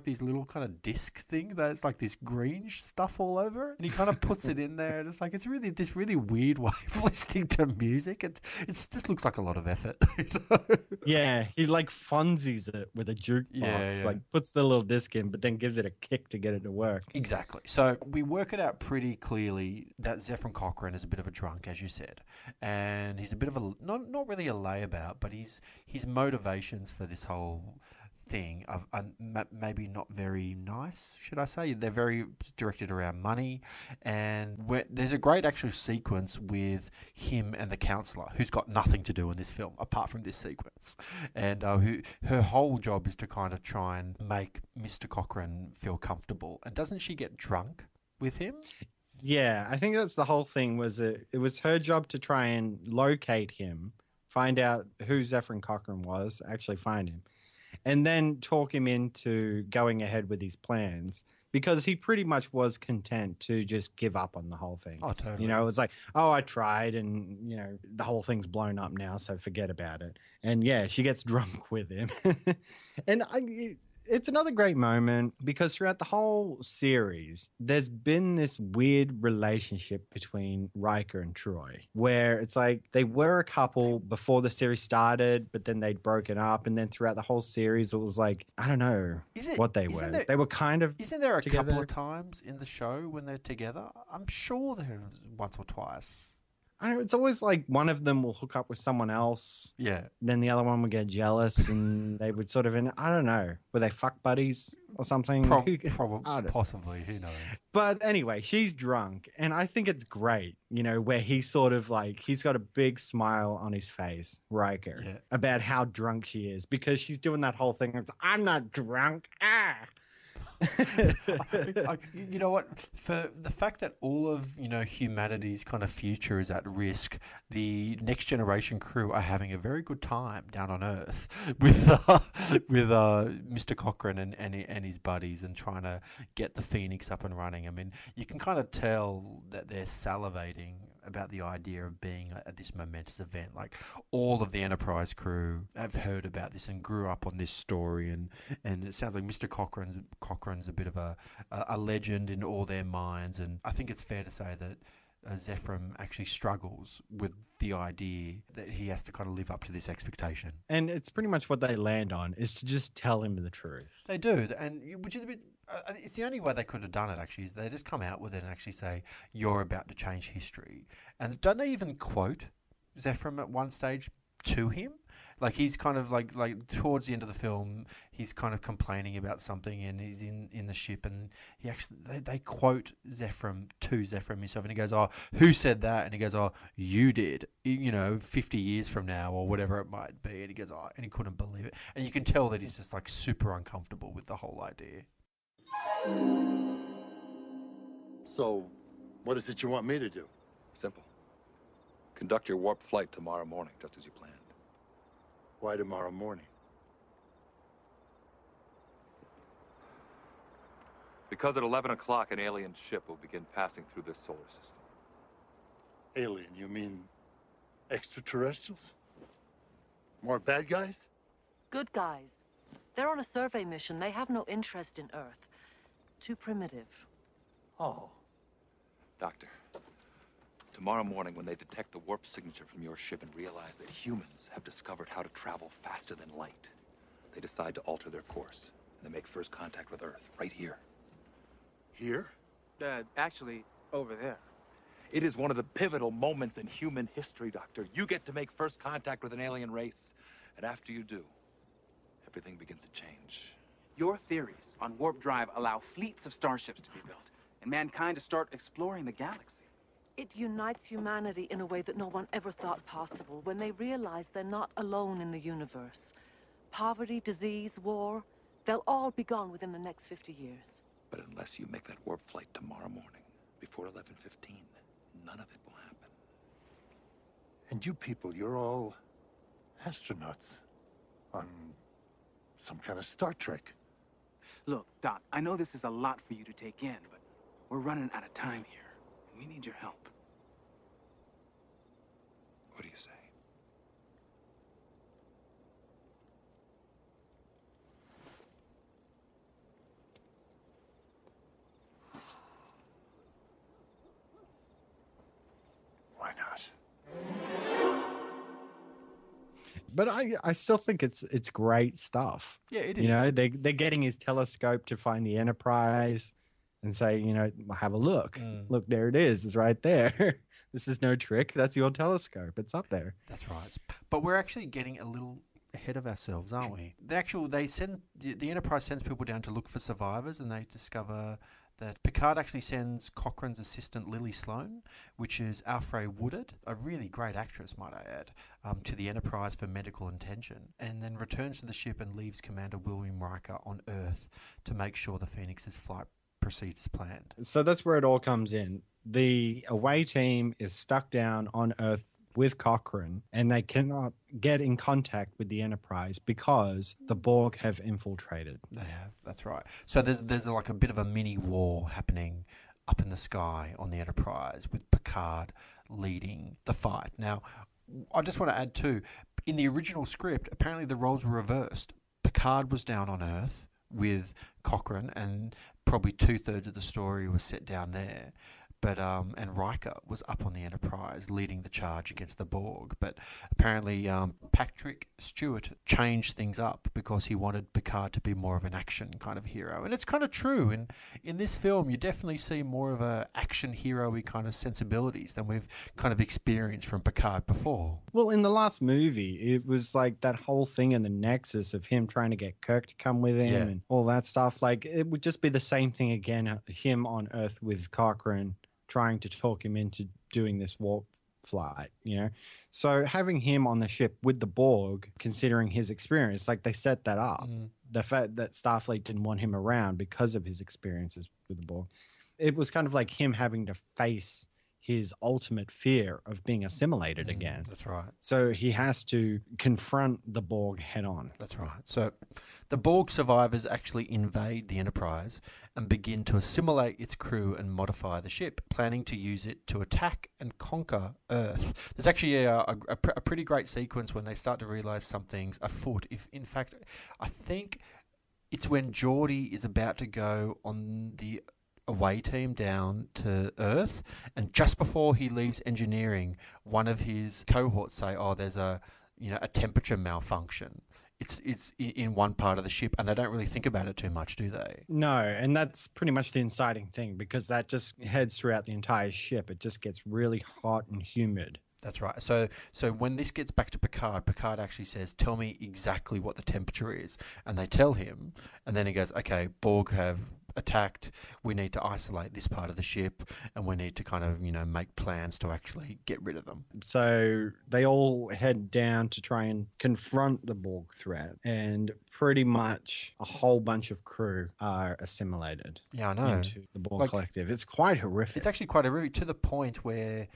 these little kind of disc thing that's like this green stuff all over it, and he kind of puts it in there, and it's really this really weird way of listening to music. It just looks like a lot of effort. Yeah, he like funsies it with a jukebox, like puts the little disc in, but then gives it a kick to get it to work. Exactly. So we work it out pretty clearly that Zefram Cochrane is a bit of a drunk, as you said, and he's a bit of a not really a layabout, but his motivations for this whole thing are maybe not very nice, should I say. They're very directed around money, and there's a great actual sequence with him and the counselor, who's got nothing to do in this film apart from this sequence, and her whole job is to kind of try and make Mr. Cochrane feel comfortable. And doesn't she get drunk with him? Yeah, I think that's the whole thing. It was her job to try and locate him, find out who Zefram Cochrane was, actually find him, and then talk him into going ahead with his plans, because he pretty much was content to just give up on the whole thing. Oh, totally. It was like, I tried, and, the whole thing's blown up now, so forget about it. And yeah, she gets drunk with him. And it's another great moment, because throughout the whole series, there's been this weird relationship between Riker and Troy, where it's like they were a couple before the series started, but then they'd broken up. And then throughout the whole series, it was like, I don't know what they were. They were kind of Isn't there a together. Couple of times in the show when they're together? I'm sure there once or twice. I don't know, it's always like one of them will hook up with someone else. Yeah. Then the other one would get jealous, and they would sort of, I don't know, were they fuck buddies or something? Probably, possibly, who knows? But anyway, she's drunk, and I think it's great, where he's sort of like, he's got a big smile on his face, Riker, about how drunk she is, because she's doing that whole thing. It's, I'm not drunk. You know what? For the fact that all of humanity's kind of future is at risk, the Next Generation crew are having a very good time down on Earth with Mr. Cochrane and his buddies, and trying to get the Phoenix up and running. I mean, you can kind of tell that they're salivating about the idea of being at this momentous event. Like, all of the Enterprise crew have heard about this and grew up on this story, and it sounds like Mr. Cochrane's a bit of a legend in all their minds. And I think it's fair to say that Zefram actually struggles with the idea that he has to kind of live up to this expectation. And it's pretty much what they land on, is to just tell him the truth. They do, and which is a bit... it's the only way they could have done it, actually, is they just come out with it and actually say, you're about to change history. And don't they even quote Zefram at one stage to him? Like, he's kind of like towards the end of the film, he's kind of complaining about something, and he's in the ship, and he actually they quote Zefram to Zefram himself, and he goes, "Oh, who said that?" And he goes, "Oh, you did. 50 years from now, or whatever it might be." And he goes, "Oh," and he couldn't believe it, and you can tell that he's just like super uncomfortable with the whole idea. So, what is it you want me to do? Simple. Conduct your warp flight tomorrow morning, just as you planned. Why tomorrow morning? Because at 11 o'clock, an alien ship will begin passing through this solar system. Alien, you mean extraterrestrials? More bad guys? Good guys. They're on a survey mission. They have no interest in Earth. Too primitive. Oh. Doctor, tomorrow morning when they detect the warp signature from your ship and realize that humans have discovered how to travel faster than light, they decide to alter their course. They make first contact with Earth, right here. Here? Actually, over there. It is one of the pivotal moments in human history, Doctor. You get to make first contact with an alien race, and after you do, everything begins to change. Your theories on warp drive allow fleets of starships to be built, and mankind to start exploring the galaxy. It unites humanity in a way that no one ever thought possible when they realize they're not alone in the universe. Poverty, disease, war, they'll all be gone within the next 50 years. But unless you make that warp flight tomorrow morning, before 11:15, none of it will happen. And you people, you're all astronauts on some kind of Star Trek. Look, Doc, I know this is a lot for you to take in, but we're running out of time here. We need your help. What do you say? Why not? But I still think it's great stuff. Yeah, it is. You know, they're getting his telescope to find the Enterprise and say, you know, have a look. Look, there it is. It's right there. This is no trick. That's your telescope. It's up there. That's right. But we're actually getting a little ahead of ourselves, aren't we? The Enterprise sends people down to look for survivors, and they discover that Picard actually sends Cochrane's assistant Lily Sloan, which is Alfre Woodard, a really great actress, might I add, to the Enterprise for medical attention, and then returns to the ship and leaves Commander William Riker on Earth to make sure the Phoenix's flight proceeds as planned. So that's where it all comes in. The away team is stuck down on Earth with Cochrane, and they cannot get in contact with the Enterprise because the Borg have infiltrated. They have, that's right. So there's like a bit of a mini war happening up in the sky on the Enterprise with Picard leading the fight. Now, I just want to add too, in the original script, apparently the roles were reversed. Picard was down on Earth with Cochrane, and probably 2/3 of the story was set down there. But and Riker was up on the Enterprise leading the charge against the Borg. But apparently Patrick Stewart changed things up because he wanted Picard to be more of an action kind of hero. And it's kind of true. In this film, you definitely see more of a action hero-y kind of sensibilities than we've kind of experienced from Picard before. Well, in the last movie, it was like that whole thing in the Nexus of him trying to get Kirk to come with him and all that stuff. Like, it would just be the same thing again, him on Earth with Cochrane, trying to talk him into doing this warp flight, you know? So having him on the ship with the Borg, considering his experience, like they set that up. The fact that Starfleet didn't want him around because of his experiences with the Borg, it was kind of like him having to face his ultimate fear of being assimilated again. That's right. So he has to confront the Borg head on. That's right. So the Borg survivors actually invade the Enterprise and begin to assimilate its crew and modify the ship, planning to use it to attack and conquer Earth. There's actually a pretty great sequence when they start to realize something's afoot. In fact, I think it's when Geordi is about to go on the away team down to Earth, and just before he leaves engineering, one of his cohorts say, "Oh, there's a temperature malfunction." It's in one part of the ship, and they don't really think about it too much, do they? No, and that's pretty much the inciting thing, because that just heads throughout the entire ship. It just gets really hot and humid. That's right. So when this gets back to Picard, Picard actually says, "Tell me exactly what the temperature is," and they tell him, and then he goes, "Okay, Borg have attacked. We need to isolate this part of the ship, and we need to kind of, make plans to actually get rid of them." So they all head down to try and confront the Borg threat, and pretty much a whole bunch of crew are assimilated into the Borg collective. It's quite horrific. It's actually quite horrific, to the point where,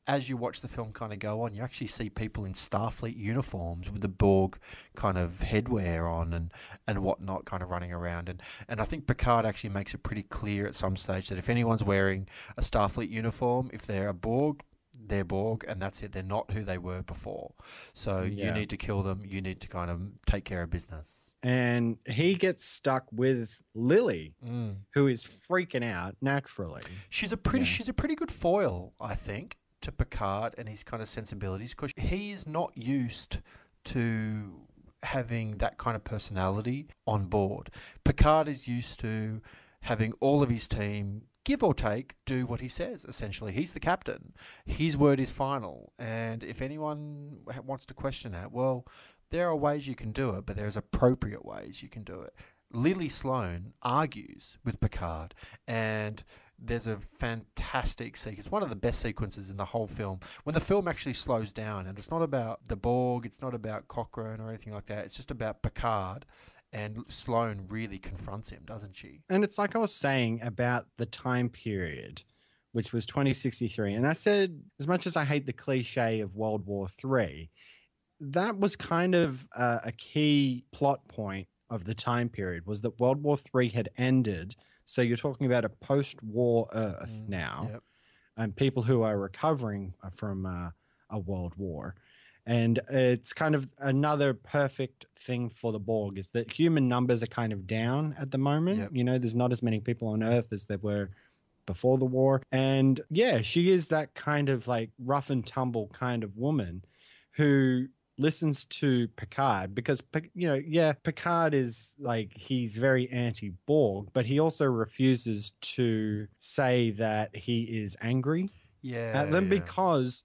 as you watch the film kind of go on, you actually see people in Starfleet uniforms with the Borg kind of headwear on and whatnot kind of running around. And I think Picard actually makes it pretty clear at some stage that if anyone's wearing a Starfleet uniform, if they're a Borg, they're Borg, and that's it. They're not who they were before. So you need to kill them. You need to kind of take care of business. And he gets stuck with Lily, who is freaking out naturally. She's a pretty good foil, I think, to Picard and his kind of sensibilities, because he is not used to having that kind of personality on board. Picard is used to having all of his team, give or take, do what he says, essentially. He's the captain. His word is final. And if anyone wants to question that, well, there are ways you can do it, but there's appropriate ways you can do it. Lily Sloan argues with Picard, and there's a fantastic sequence, one of the best sequences in the whole film, when the film actually slows down, and it's not about the Borg, it's not about Cochrane or anything like that, it's just about Picard, and Sloan really confronts him, doesn't she? And it's like I was saying about the time period, which was 2063, and I said, as much as I hate the cliche of World War III, that was kind of a key plot point of the time period, was that World War III had ended. So you're talking about a post-war Earth now, and people who are recovering from a world war. And it's kind of another perfect thing for the Borg is that human numbers are kind of down at the moment. Yep. You know, there's not as many people on Earth as there were before the war. And yeah, she is that kind of like rough and tumble kind of woman who listens to Picard because, you know, yeah, Picard is like, he's very anti-Borg, but he also refuses to say that he is angry at them because,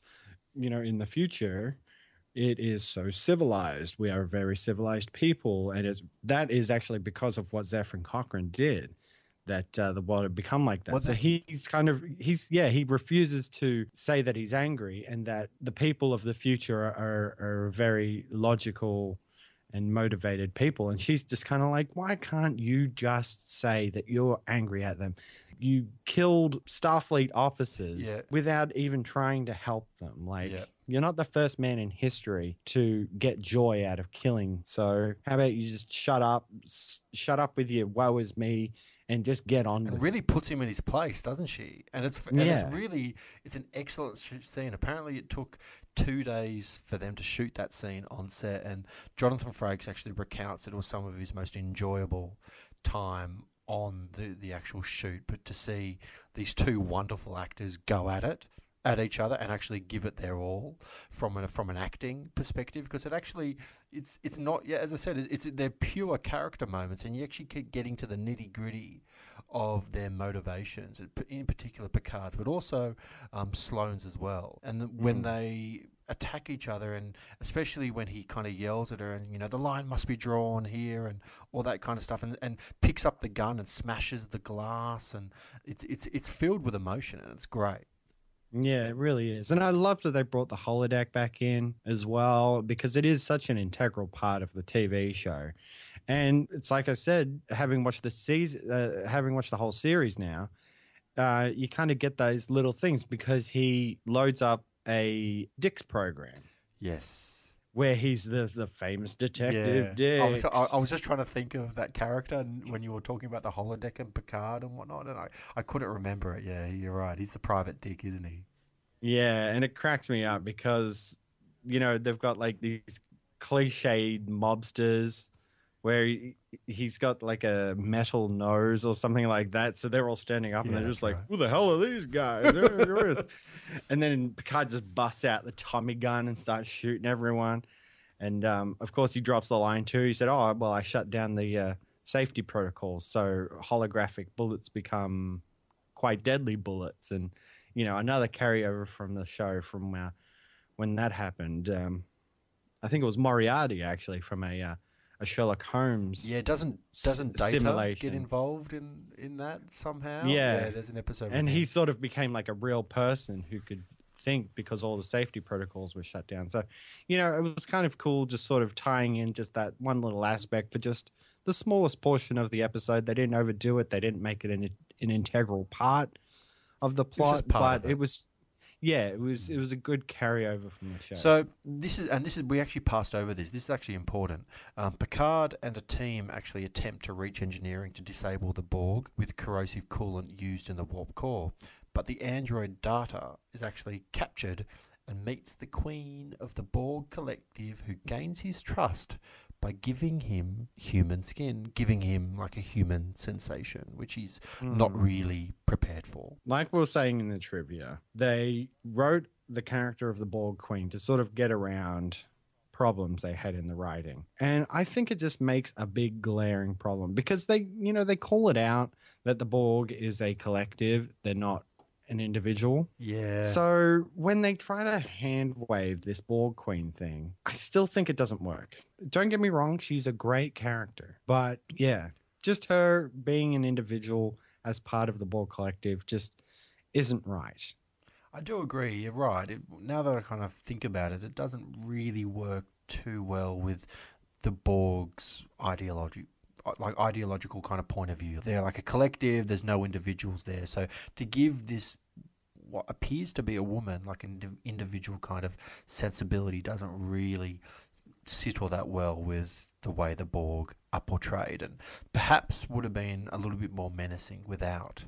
you know, in the future, it is so civilized. We are a very civilized people. And that is actually because of what Zephyr Cochrane did, that the world had become like that. So he refuses to say that he's angry and that the people of the future are very logical and motivated people. And she's just kind of like, why can't you just say that you're angry at them? You killed Starfleet officers without even trying to help them. Like, you're not the first man in history to get joy out of killing. So how about you just shut up with your woe is me and just get on with it. Really puts him in his place, doesn't she? And it's an excellent scene. Apparently it took 2 days for them to shoot that scene on set, and Jonathan Frakes actually recounts it was some of his most enjoyable time on the actual shoot. But to see these two wonderful actors go at each other and actually give it their all from an acting perspective, because it's not, as I said, they're pure character moments, and you actually keep getting to the nitty gritty of their motivations, in particular Picard's, but also Sloane's as well. And when they attack each other, and especially when he kind of yells at her, and you know, the line must be drawn here, and all that kind of stuff, and picks up the gun and smashes the glass, and it's filled with emotion, and it's great. Yeah, it really is. And I love that they brought the holodeck back in as well, because it is such an integral part of the TV show. And it's like I said, having watched the whole series now, you kind of get those little things because he loads up a Dix program. Yes. Where he's the famous detective Dix. I was just trying to think of that character when you were talking about the holodeck and Picard and whatnot, and I couldn't remember it. Yeah, you're right. He's the private Dick, isn't he? Yeah, and it cracks me up because, you know, they've got like these cliched mobsters where he's got like a metal nose or something like that. So they're all standing up and they're just like, who the hell are these guys? And then Picard just busts out the Tommy gun and starts shooting everyone. And of course he drops the line too. He said, oh, well, I shut down the safety protocols. So holographic bullets become quite deadly bullets. And, you know, another carryover from the show from when that happened. I think it was Moriarty actually from a Sherlock Holmes. Yeah, doesn't Data simulation get involved in that somehow? Yeah, there's an episode. And he sort of became like a real person who could think because all the safety protocols were shut down. So, you know, it was kind of cool just sort of tying in just that one little aspect for just the smallest portion of the episode. They didn't overdo it. They didn't make it an integral part of the plot, but it was. Yeah, it was a good carryover from the show. So this is we actually passed over this. This is actually important. Picard and a team actually attempt to reach engineering to disable the Borg with corrosive coolant used in the warp core. but the android Data is actually captured and meets the queen of the Borg collective, who gains his trust by giving him human skin, giving him like a human sensation, which he's not really prepared for. Like we were saying in the trivia, they wrote the character of the Borg Queen to sort of get around problems they had in the writing. And I think it just makes a big glaring problem because they call it out that the Borg is a collective. They're not an individual. Yeah. So when they try to hand wave this Borg Queen thing, I still think it doesn't work. Don't get me wrong, she's a great character. But yeah, just her being an individual as part of the Borg collective just isn't right. I do agree. You're right. Now that I kind of think about it, it doesn't really work too well with the Borg's ideological kind of point of view. They're like a collective. There's no individuals there. So to give this what appears to be a woman like an individual kind of sensibility doesn't really sit all that well with the way the Borg are portrayed, and perhaps would have been a little bit more menacing without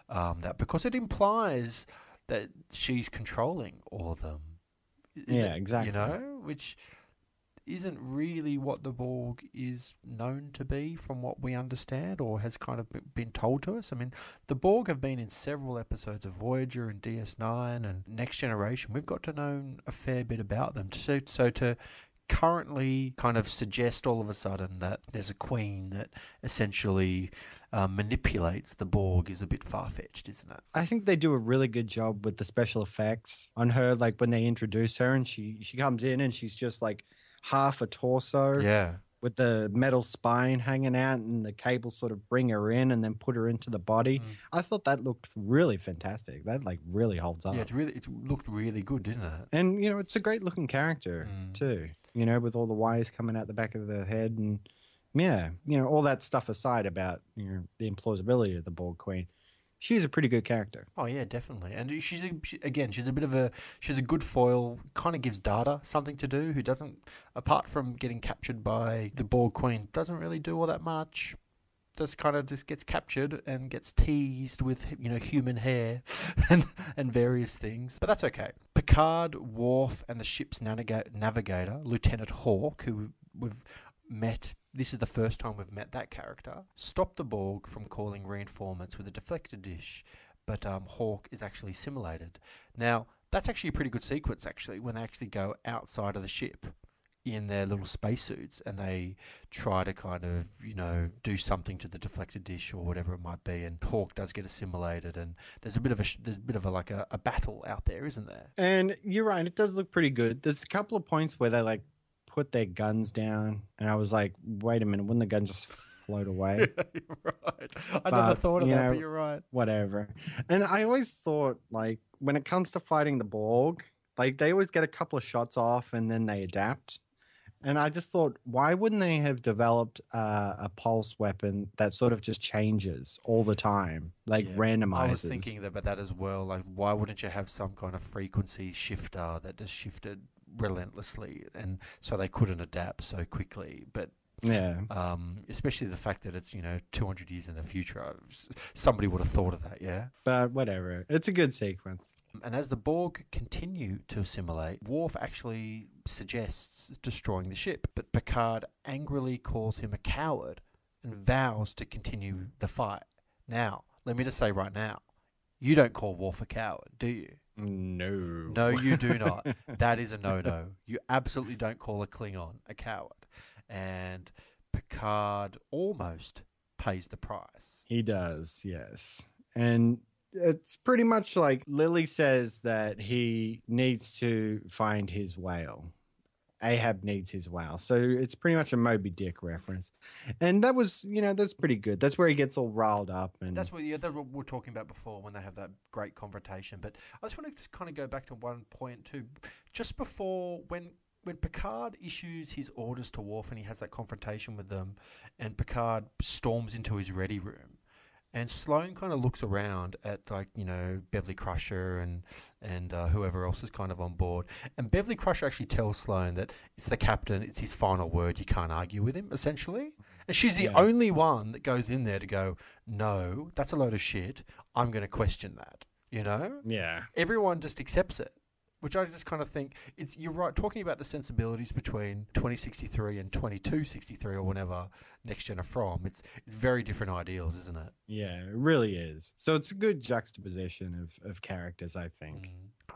that, because it implies that she's controlling all of them. Exactly. Which isn't really what the Borg is known to be from what we understand or has kind of been told to us. I mean, the Borg have been in several episodes of Voyager and DS9 and Next Generation. We've got to know a fair bit about them. So to currently kind of suggest all of a sudden that there's a queen that essentially manipulates the Borg is a bit far-fetched, isn't it? I think they do a really good job with the special effects on her, like when they introduce her and she comes in and she's just like half a torso. Yeah. With the metal spine hanging out and the cables sort of bring her in and then put her into the body. I thought that looked really fantastic. That like really holds up. Yeah, it looked really good, didn't it? And, it's a great looking character too, with all the wires coming out the back of the head and all that stuff aside about, the implausibility of the Borg Queen. She's a pretty good character. Oh yeah, definitely. And she's a good foil. Kind of gives Data something to do. Who doesn't, apart from getting captured by the Borg Queen, doesn't really do all that much. Just gets captured and gets teased with human hair and various things. But that's okay. Picard, Worf, and the ship's navigator, Lieutenant Hawk, who we've met. This is the first time we've met that character. Stop the Borg from calling reinforcements with a deflector dish, but Hawk is actually assimilated. Now, that's actually a pretty good sequence, actually, when they actually go outside of the ship in their little spacesuits and they try to kind of, do something to the deflector dish or whatever it might be, and Hawk does get assimilated, and there's a bit of a battle out there, isn't there? And you're right, it does look pretty good. There's a couple of points where they put their guns down and I was like, wait a minute, wouldn't the guns just float away? You're right. I never thought of that, but you're right. Whatever. And I always thought, when it comes to fighting the Borg, they always get a couple of shots off and then they adapt. And I just thought, why wouldn't they have developed a pulse weapon that sort of just changes all the time, randomizes? I was thinking about that as well. Why wouldn't you have some kind of frequency shifter that just shifted relentlessly, and so they couldn't adapt so quickly? But especially the fact that it's 200 years in the future, somebody would have thought of that. But whatever, it's a good sequence. And as the Borg continue to assimilate, Worf actually suggests destroying the ship, but Picard angrily calls him a coward and vows to continue the fight. Now, let me just say right now, you don't call Worf a coward, do you? No, you do not. That is a no-no. You absolutely don't call a Klingon a coward. And Picard almost pays the price. He does, yes. And it's pretty much like Lily says that he needs to find his whale. Ahab needs his whale. So it's pretty much a Moby Dick reference. And that was, that's pretty good. That's where he gets all riled up. And that's what we were talking about before when they have that great confrontation. But I just want to kind of go back to one point too. Just before, when Picard issues his orders to Worf and he has that confrontation with them, and Picard storms into his ready room, and Sloane kind of looks around at Beverly Crusher and whoever else is kind of on board. And Beverly Crusher actually tells Sloane that it's the captain, it's his final word, you can't argue with him, essentially. And she's the only one that goes in there to go, no, that's a load of shit, I'm going to question that. you know? Yeah. Everyone just accepts it, which I just kind of think, you're right, talking about the sensibilities between 2063 and 2263 or whenever Next Gen are from, it's very different ideals, isn't it? Yeah, it really is. So it's a good juxtaposition of characters, I think.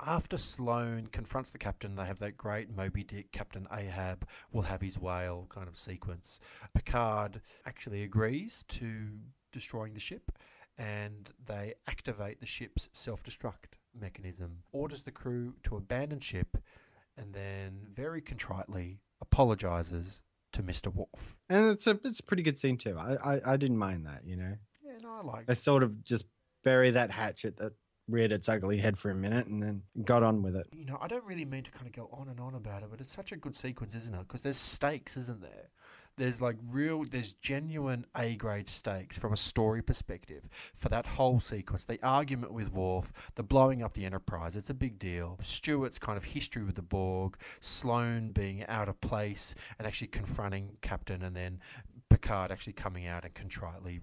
After Sloane confronts the captain, they have that great Moby Dick, Captain Ahab will have his whale kind of sequence. Picard actually agrees to destroying the ship, and they activate the ship's self-destruct mechanism, orders the crew to abandon ship, and then very contritely apologizes to Mr. Worf. And it's a pretty good scene too. I didn't mind that, you know. Yeah, no, I like They sort of just bury that hatchet that reared its ugly head for a minute and then got on with it. You know, I don't really mean to kind of go on and on about it, but it's such a good sequence, isn't it? Because there's stakes, isn't there? There's genuine A-grade stakes from a story perspective for that whole sequence. The argument with Worf, the blowing up the Enterprise, it's a big deal. Stewart's kind of history with the Borg, Sloane being out of place and actually confronting Captain, and then Picard actually coming out and contritely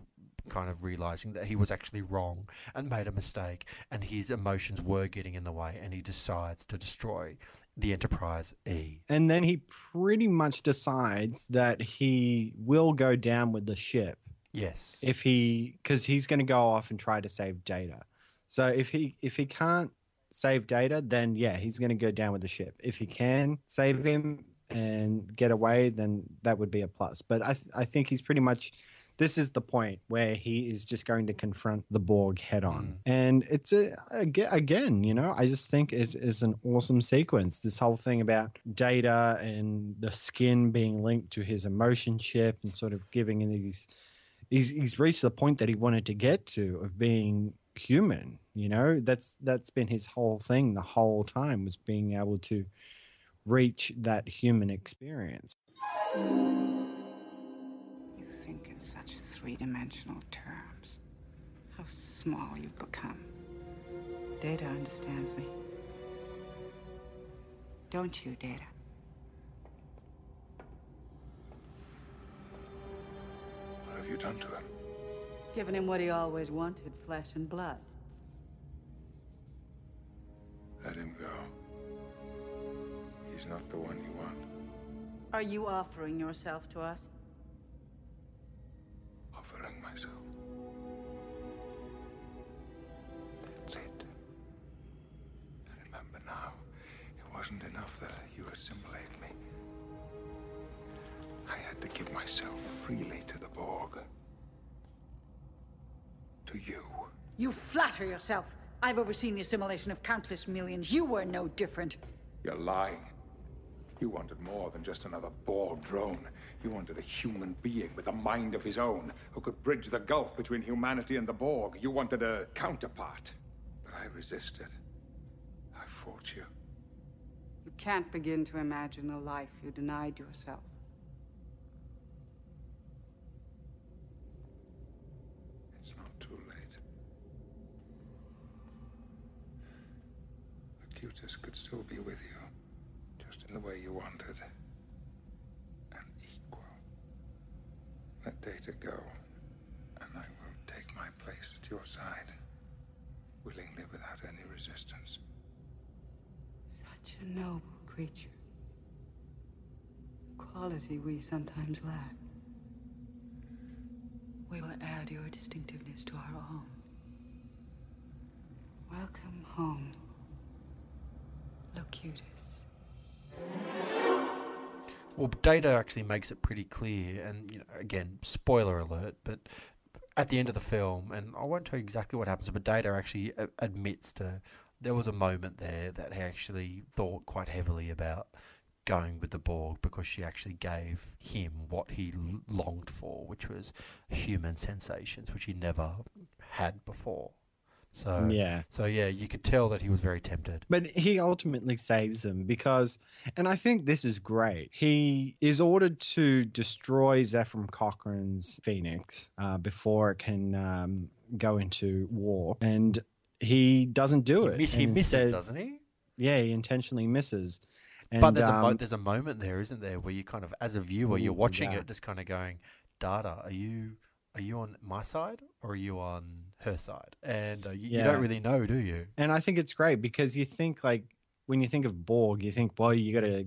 kind of realizing that he was actually wrong and made a mistake, and his emotions were getting in the way, and he decides to destroy the Enterprise E. And then he pretty much decides that he will go down with the ship. Yes. Because he's going to go off and try to save Data. So if he can't save Data, then yeah, he's going to go down with the ship. If he can save him and get away, then that would be a plus. But I think he's pretty much, this is the point where he is just going to confront the Borg head on. And it's again, you know, I just think it is an awesome sequence. This whole thing about Data and the skin being linked to his emotion chip and sort of giving in these, he's reached the point that he wanted to get to of being human, you know. That's been his whole thing the whole time, was being able to reach that human experience. Think in such three-dimensional terms. How small you've become. Data understands me. Don't you, Data? What have you done to him? Given him what he always wanted, flesh and blood. Let him go. He's not the one you want. Are you offering yourself to us? Offering myself. That's it. I remember now. It wasn't enough that you assimilate me. I had to give myself freely to the Borg. To you. You flatter yourself. I've overseen the assimilation of countless millions. You were no different. You're lying. You wanted more than just another Borg drone. You wanted a human being with a mind of his own who could bridge the gulf between humanity and the Borg. You wanted a counterpart. But I resisted. I fought you. You can't begin to imagine the life you denied yourself. It's not too late. Locutus could still be with you. Just in the way you wanted. And equal. Let Data go, and I will take my place at your side. Willingly, without any resistance. Such a noble creature. Quality we sometimes lack. We will add your distinctiveness to our own. Welcome home, Locutus. Well, Data actually makes it pretty clear, and you know, again, spoiler alert, but at the end of the film, and I won't tell you exactly what happens, but Data actually admits to there was a moment there that he actually thought quite heavily about going with the Borg, because she actually gave him what he longed for, which was human sensations, which he never had before. So yeah, you could tell that he was very tempted. But he ultimately saves him because, and I think this is great, he is ordered to destroy Zephram Cochrane's Phoenix before it can go into war, and he doesn't do it. He misses, doesn't he? Yeah, he intentionally misses. And, but there's a moment there, isn't there, where you kind of, as a viewer, you're watching it just kind of going, Data, are you are you on my side or are you on her side? And you don't really know, do you? And I think it's great because you think, like, when you think of Borg, you think, well, you got to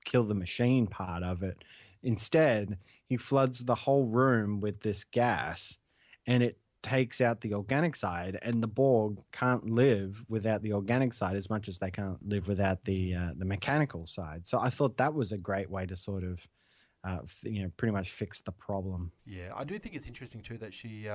kill the machine part of it. Instead, he floods the whole room with this gas, and it takes out the organic side, and the Borg can't live without the organic side as much as they can't live without the mechanical side. So I thought that was a great way to sort of, pretty much fix the problem. Yeah, I do think it's interesting too that she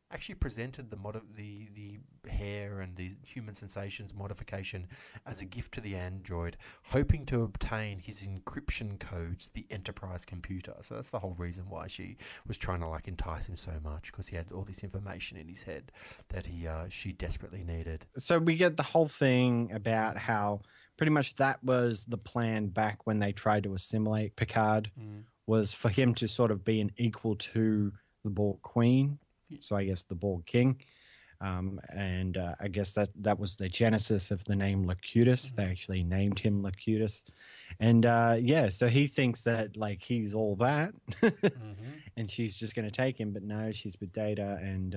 actually presented the hair and the human sensations modification as a gift to the android, hoping to obtain his encryption codes to the Enterprise computer. So that's the whole reason why she was trying to like entice him so much, because he had all this information in his head that she desperately needed. So we get the whole thing about how pretty much that was the plan back when they tried to assimilate Picard, was for him to sort of be an equal to the Borg Queen. So I guess the Borg King. And I guess that was the genesis of the name Locutus. They actually named him Locutus. And so he thinks that like he's all that and she's just going to take him. But no, she's with Data. And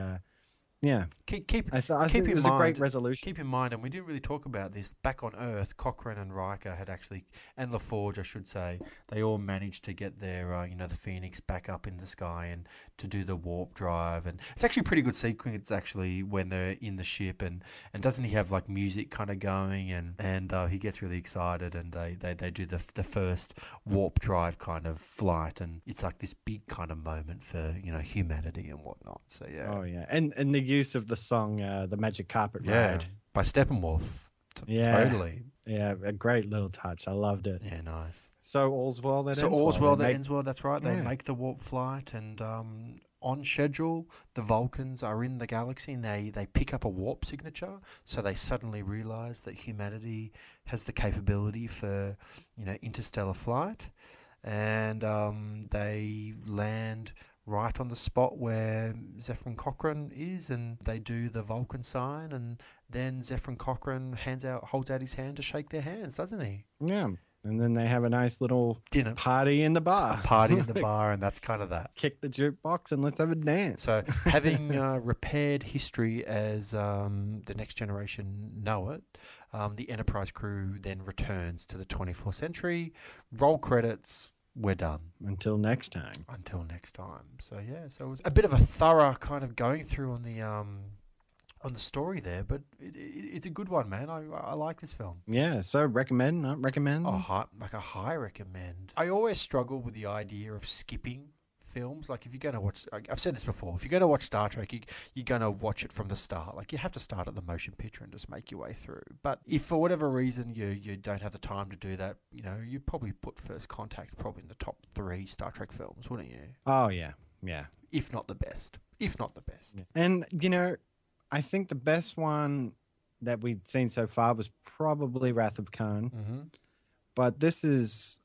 I think it was a great resolution. Keep in mind, and we didn't really talk about this, back on Earth, Cochrane and Riker had actually, and LaForge, I should say, they all managed to get their, the Phoenix back up in the sky and to do the warp drive. And it's actually a pretty good sequence, actually, when they're in the ship. And doesn't he have, like, music kind of going? And he gets really excited, and they do the first warp drive kind of flight. And it's like this big kind of moment for, humanity and whatnot. So, yeah. Oh, yeah. And the use of the song The Magic Carpet Ride by Steppenwolf. Totally. Yeah, a great little touch. I loved it. Yeah, nice. So all's well that ends well. So all's well that ends well, that's right. They make the warp flight, and on schedule, the Vulcans are in the galaxy, and they pick up a warp signature, so they suddenly realise that humanity has the capability for, interstellar flight, and they land right on the spot where Zefram Cochrane is, and they do the Vulcan sign, and then Zefram Cochrane holds out his hand to shake their hands, doesn't he? Yeah. And then they have a nice little dinner party in the bar. A party in the bar, and that's kind of that. Kick the jukebox and let's have a dance. So having repaired history as the next generation know it, the Enterprise crew then returns to the 24th century. Roll credits. We're done. Until next time. So so it was a bit of a thorough kind of going through on the story there, but it's a good one, man. I like this film. Yeah, so recommend, not recommend? A high recommend. I always struggle with the idea of skipping films. Like if you're going to watch, I've said this before, if you're going to watch Star Trek, you're going to watch it from the start. Like you have to start at the motion picture and just make your way through. But if for whatever reason you don't have the time to do that, you'd probably put First Contact probably in the top 3 Star Trek films, wouldn't you? Oh, yeah. Yeah. If not the best. Yeah. And, I think the best one that we'd seen so far was probably Wrath of Khan. Mm-hmm. But this is,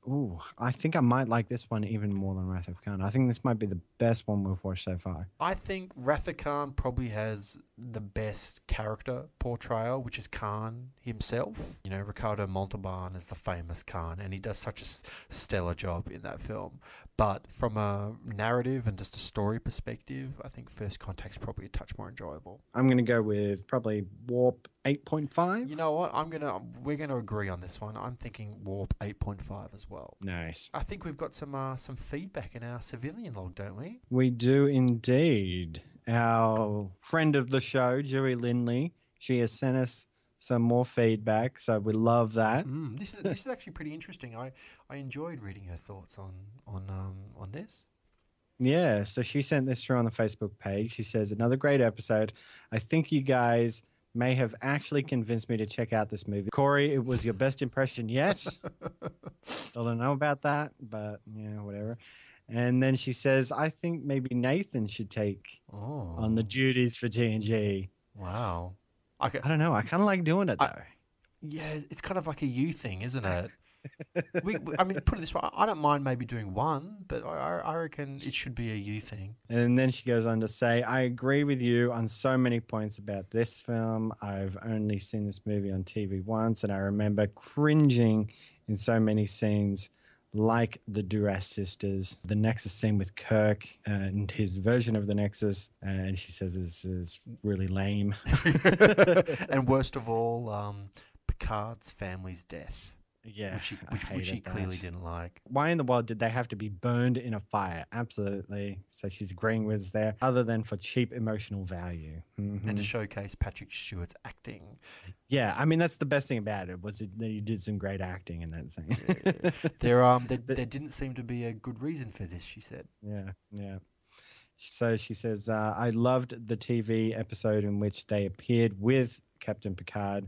I think I might like this one even more than Wrath of Khan. I think this might be the best one we've watched so far. I think Wrath of Khan probably has the best character portrayal, which is Khan himself. Ricardo Montalban is the famous Khan, and he does such a stellar job in that film. But from a narrative and just a story perspective, I think First Contact's probably a touch more enjoyable. I'm going to go with probably Warp 8.5. You know what? We're gonna agree on this one. I'm thinking Warp 8.5 as well. Nice. I think we've got some feedback in our civilian log, don't we? We do indeed. Our friend of the show, Dewey Lindley, she has sent us some more feedback, so we love that. This is actually pretty interesting. I enjoyed reading her thoughts on this. Yeah, so she sent this through on the Facebook page. She says, another great episode. I think you guys may have actually convinced me to check out this movie. Cory, it was your best impression yet. Still don't know about that, but whatever. And then she says, I think maybe Nathan should take on the duties for TNG. Wow. I don't know. I kind of like doing it, though. It's kind of like a you thing, isn't it? Put it this way. I don't mind maybe doing one, but I reckon it should be a you thing. And then she goes on to say, I agree with you on so many points about this film. I've only seen this movie on TV once, and I remember cringing in so many scenes, like the Duras sisters. The Nexus scene with Kirk and his version of the Nexus, and she says this is really lame. And worst of all, Picard's family's death. Yeah, which she clearly didn't like. Why in the world did they have to be burned in a fire? Absolutely. So she's agreeing with us there, other than for cheap emotional value. Mm-hmm. And to showcase Patrick Stewart's acting. Yeah, I mean, that's the best thing about it, was that he did some great acting in that scene. There didn't seem to be a good reason for this, she said. Yeah. So she says, I loved the TV episode in which they appeared with Captain Picard.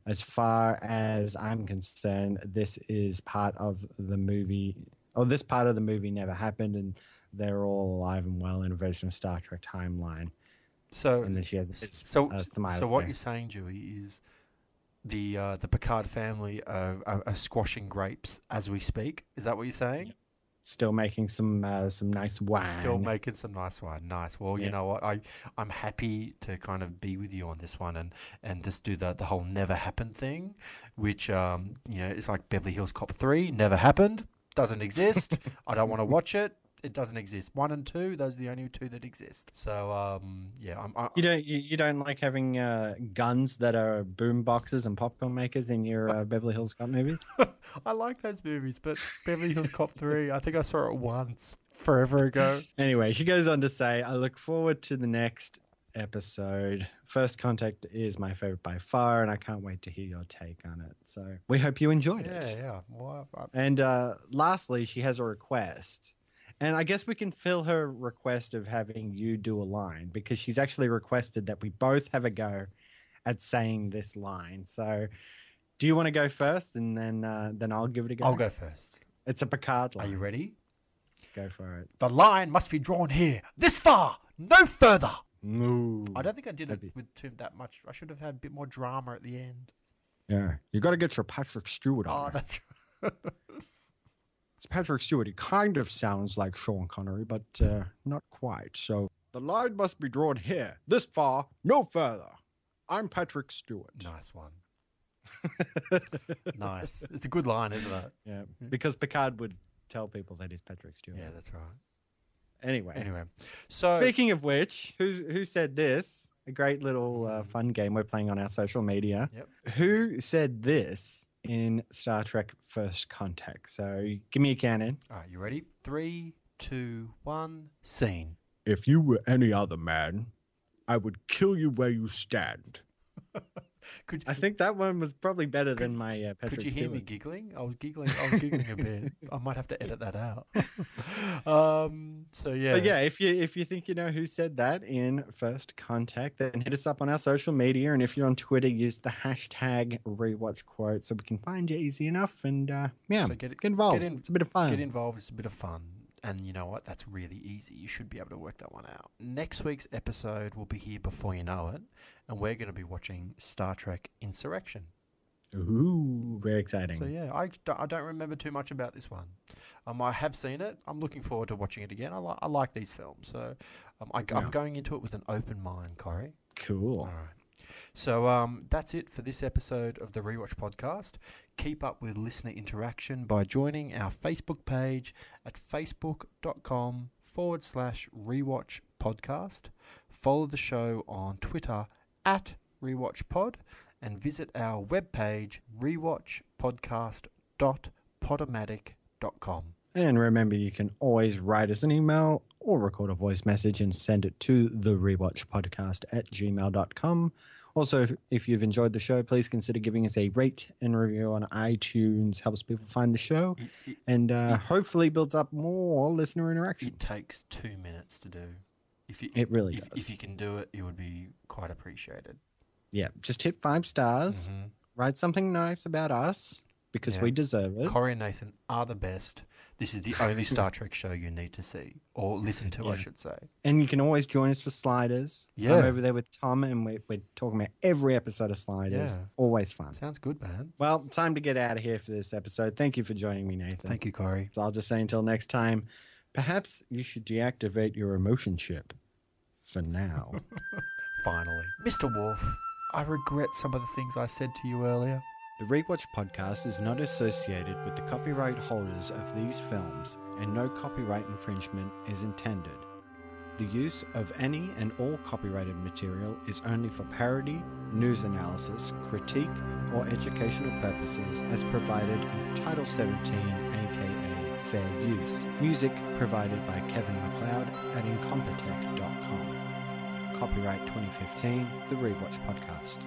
As far as I'm concerned, this is part of the movie, or this part of the movie never happened, and they're all alive and well in a version of Star Trek timeline. So, and then she has so what you're saying, Dewey, is the Picard family are squashing grapes as we speak. Is that what you're saying? Yep. Still making some nice wine. Still making some nice wine. Nice. Well, you know what? I'm happy to kind of be with you on this one and just do the whole never happened thing, which it's like Beverly Hills Cop 3, never happened, doesn't exist. I don't want to watch it. It doesn't exist. 1 and 2, those are the only 2 that exist. So you don't like having guns that are boom boxes and popcorn makers in your Beverly Hills Cop movies? I like those movies, but Beverly Hills Cop 3, I think I saw it once forever ago. Anyway, she goes on to say, I look forward to the next episode. First Contact is my favorite by far, and I can't wait to hear your take on it. So we hope you enjoyed it. Yeah. Well, and lastly, she has a request. And I guess we can fill her request of having you do a line, because she's actually requested that we both have a go at saying this line. So do you want to go first, and then I'll give it a go? I'll go first. It's a Picard line. Are you ready? Go for it. The line must be drawn here. This far, no further. No. I don't think I did it with that much. I should have had a bit more drama at the end. Yeah. You got to get your Patrick Stewart on. Oh, that's It's Patrick Stewart. He kind of sounds like Sean Connery, but not quite. So the line must be drawn here. This far, no further. I'm Patrick Stewart. Nice one. Nice. It's a good line, isn't it? Yeah, because Picard would tell people that he's Patrick Stewart. Yeah, that's right. Anyway, so speaking of which, who said this? A great little fun game we're playing on our social media. Yep. Who said this in Star Trek First Contact? So give me a count-in. All right, you ready? 3, 2, 1, scene. If you were any other man, I would kill you where you stand. I think that one was probably better than my Patrick Could you hear Stewart. me giggling? I was giggling a bit. I might have to edit that out. So yeah. But yeah, if you think you know who said that in First Contact, then hit us up on our social media, and if you're on Twitter, use the hashtag #RewatchQuote so we can find you easy enough. And So get involved. It's a bit of fun. Get involved. It's a bit of fun. And you know what? That's really easy. You should be able to work that one out. Next week's episode will be here before you know it, and we're going to be watching Star Trek Insurrection. Ooh, very exciting. So yeah, I don't remember too much about this one. I have seen it. I'm looking forward to watching it again. I like these films, so I'm going into it with an open mind, Cory. Cool. All right. So that's it for this episode of the Rewatch Podcast. Keep up with listener interaction by joining our Facebook page at facebook.com/Rewatch Podcast. Follow the show on Twitter at RewatchPod, and visit our webpage rewatchpodcast.podomatic.com. And remember, you can always write us an email or record a voice message and send it to therewatchpodcast@gmail.com. Also, if you've enjoyed the show, please consider giving us a rate and review on iTunes. Helps people find the show and hopefully builds up more listener interaction. It takes 2 minutes to do. It really does. If you can do it, it would be quite appreciated. Yeah, just hit 5 stars. Mm-hmm. Write something nice about us because we deserve it. Cory and Nathan are the best. This is the only Star Trek show you need to see or listen to, I should say. And you can always join us for Sliders. Yeah. I'm over there with Tom, and we're talking about every episode of Sliders. Yeah. Always fun. Sounds good, man. Well, time to get out of here for this episode. Thank you for joining me, Nathan. Thank you, Cory. So I'll just say until next time, perhaps you should deactivate your emotion chip for now. Finally. Mr. Worf, I regret some of the things I said to you earlier. The Rewatch Podcast is not associated with the copyright holders of these films, and no copyright infringement is intended. The use of any and all copyrighted material is only for parody, news analysis, critique, or educational purposes as provided in Title 17, aka Fair Use. Music provided by Kevin MacLeod at incompetech.com. Copyright 2015, The Rewatch Podcast.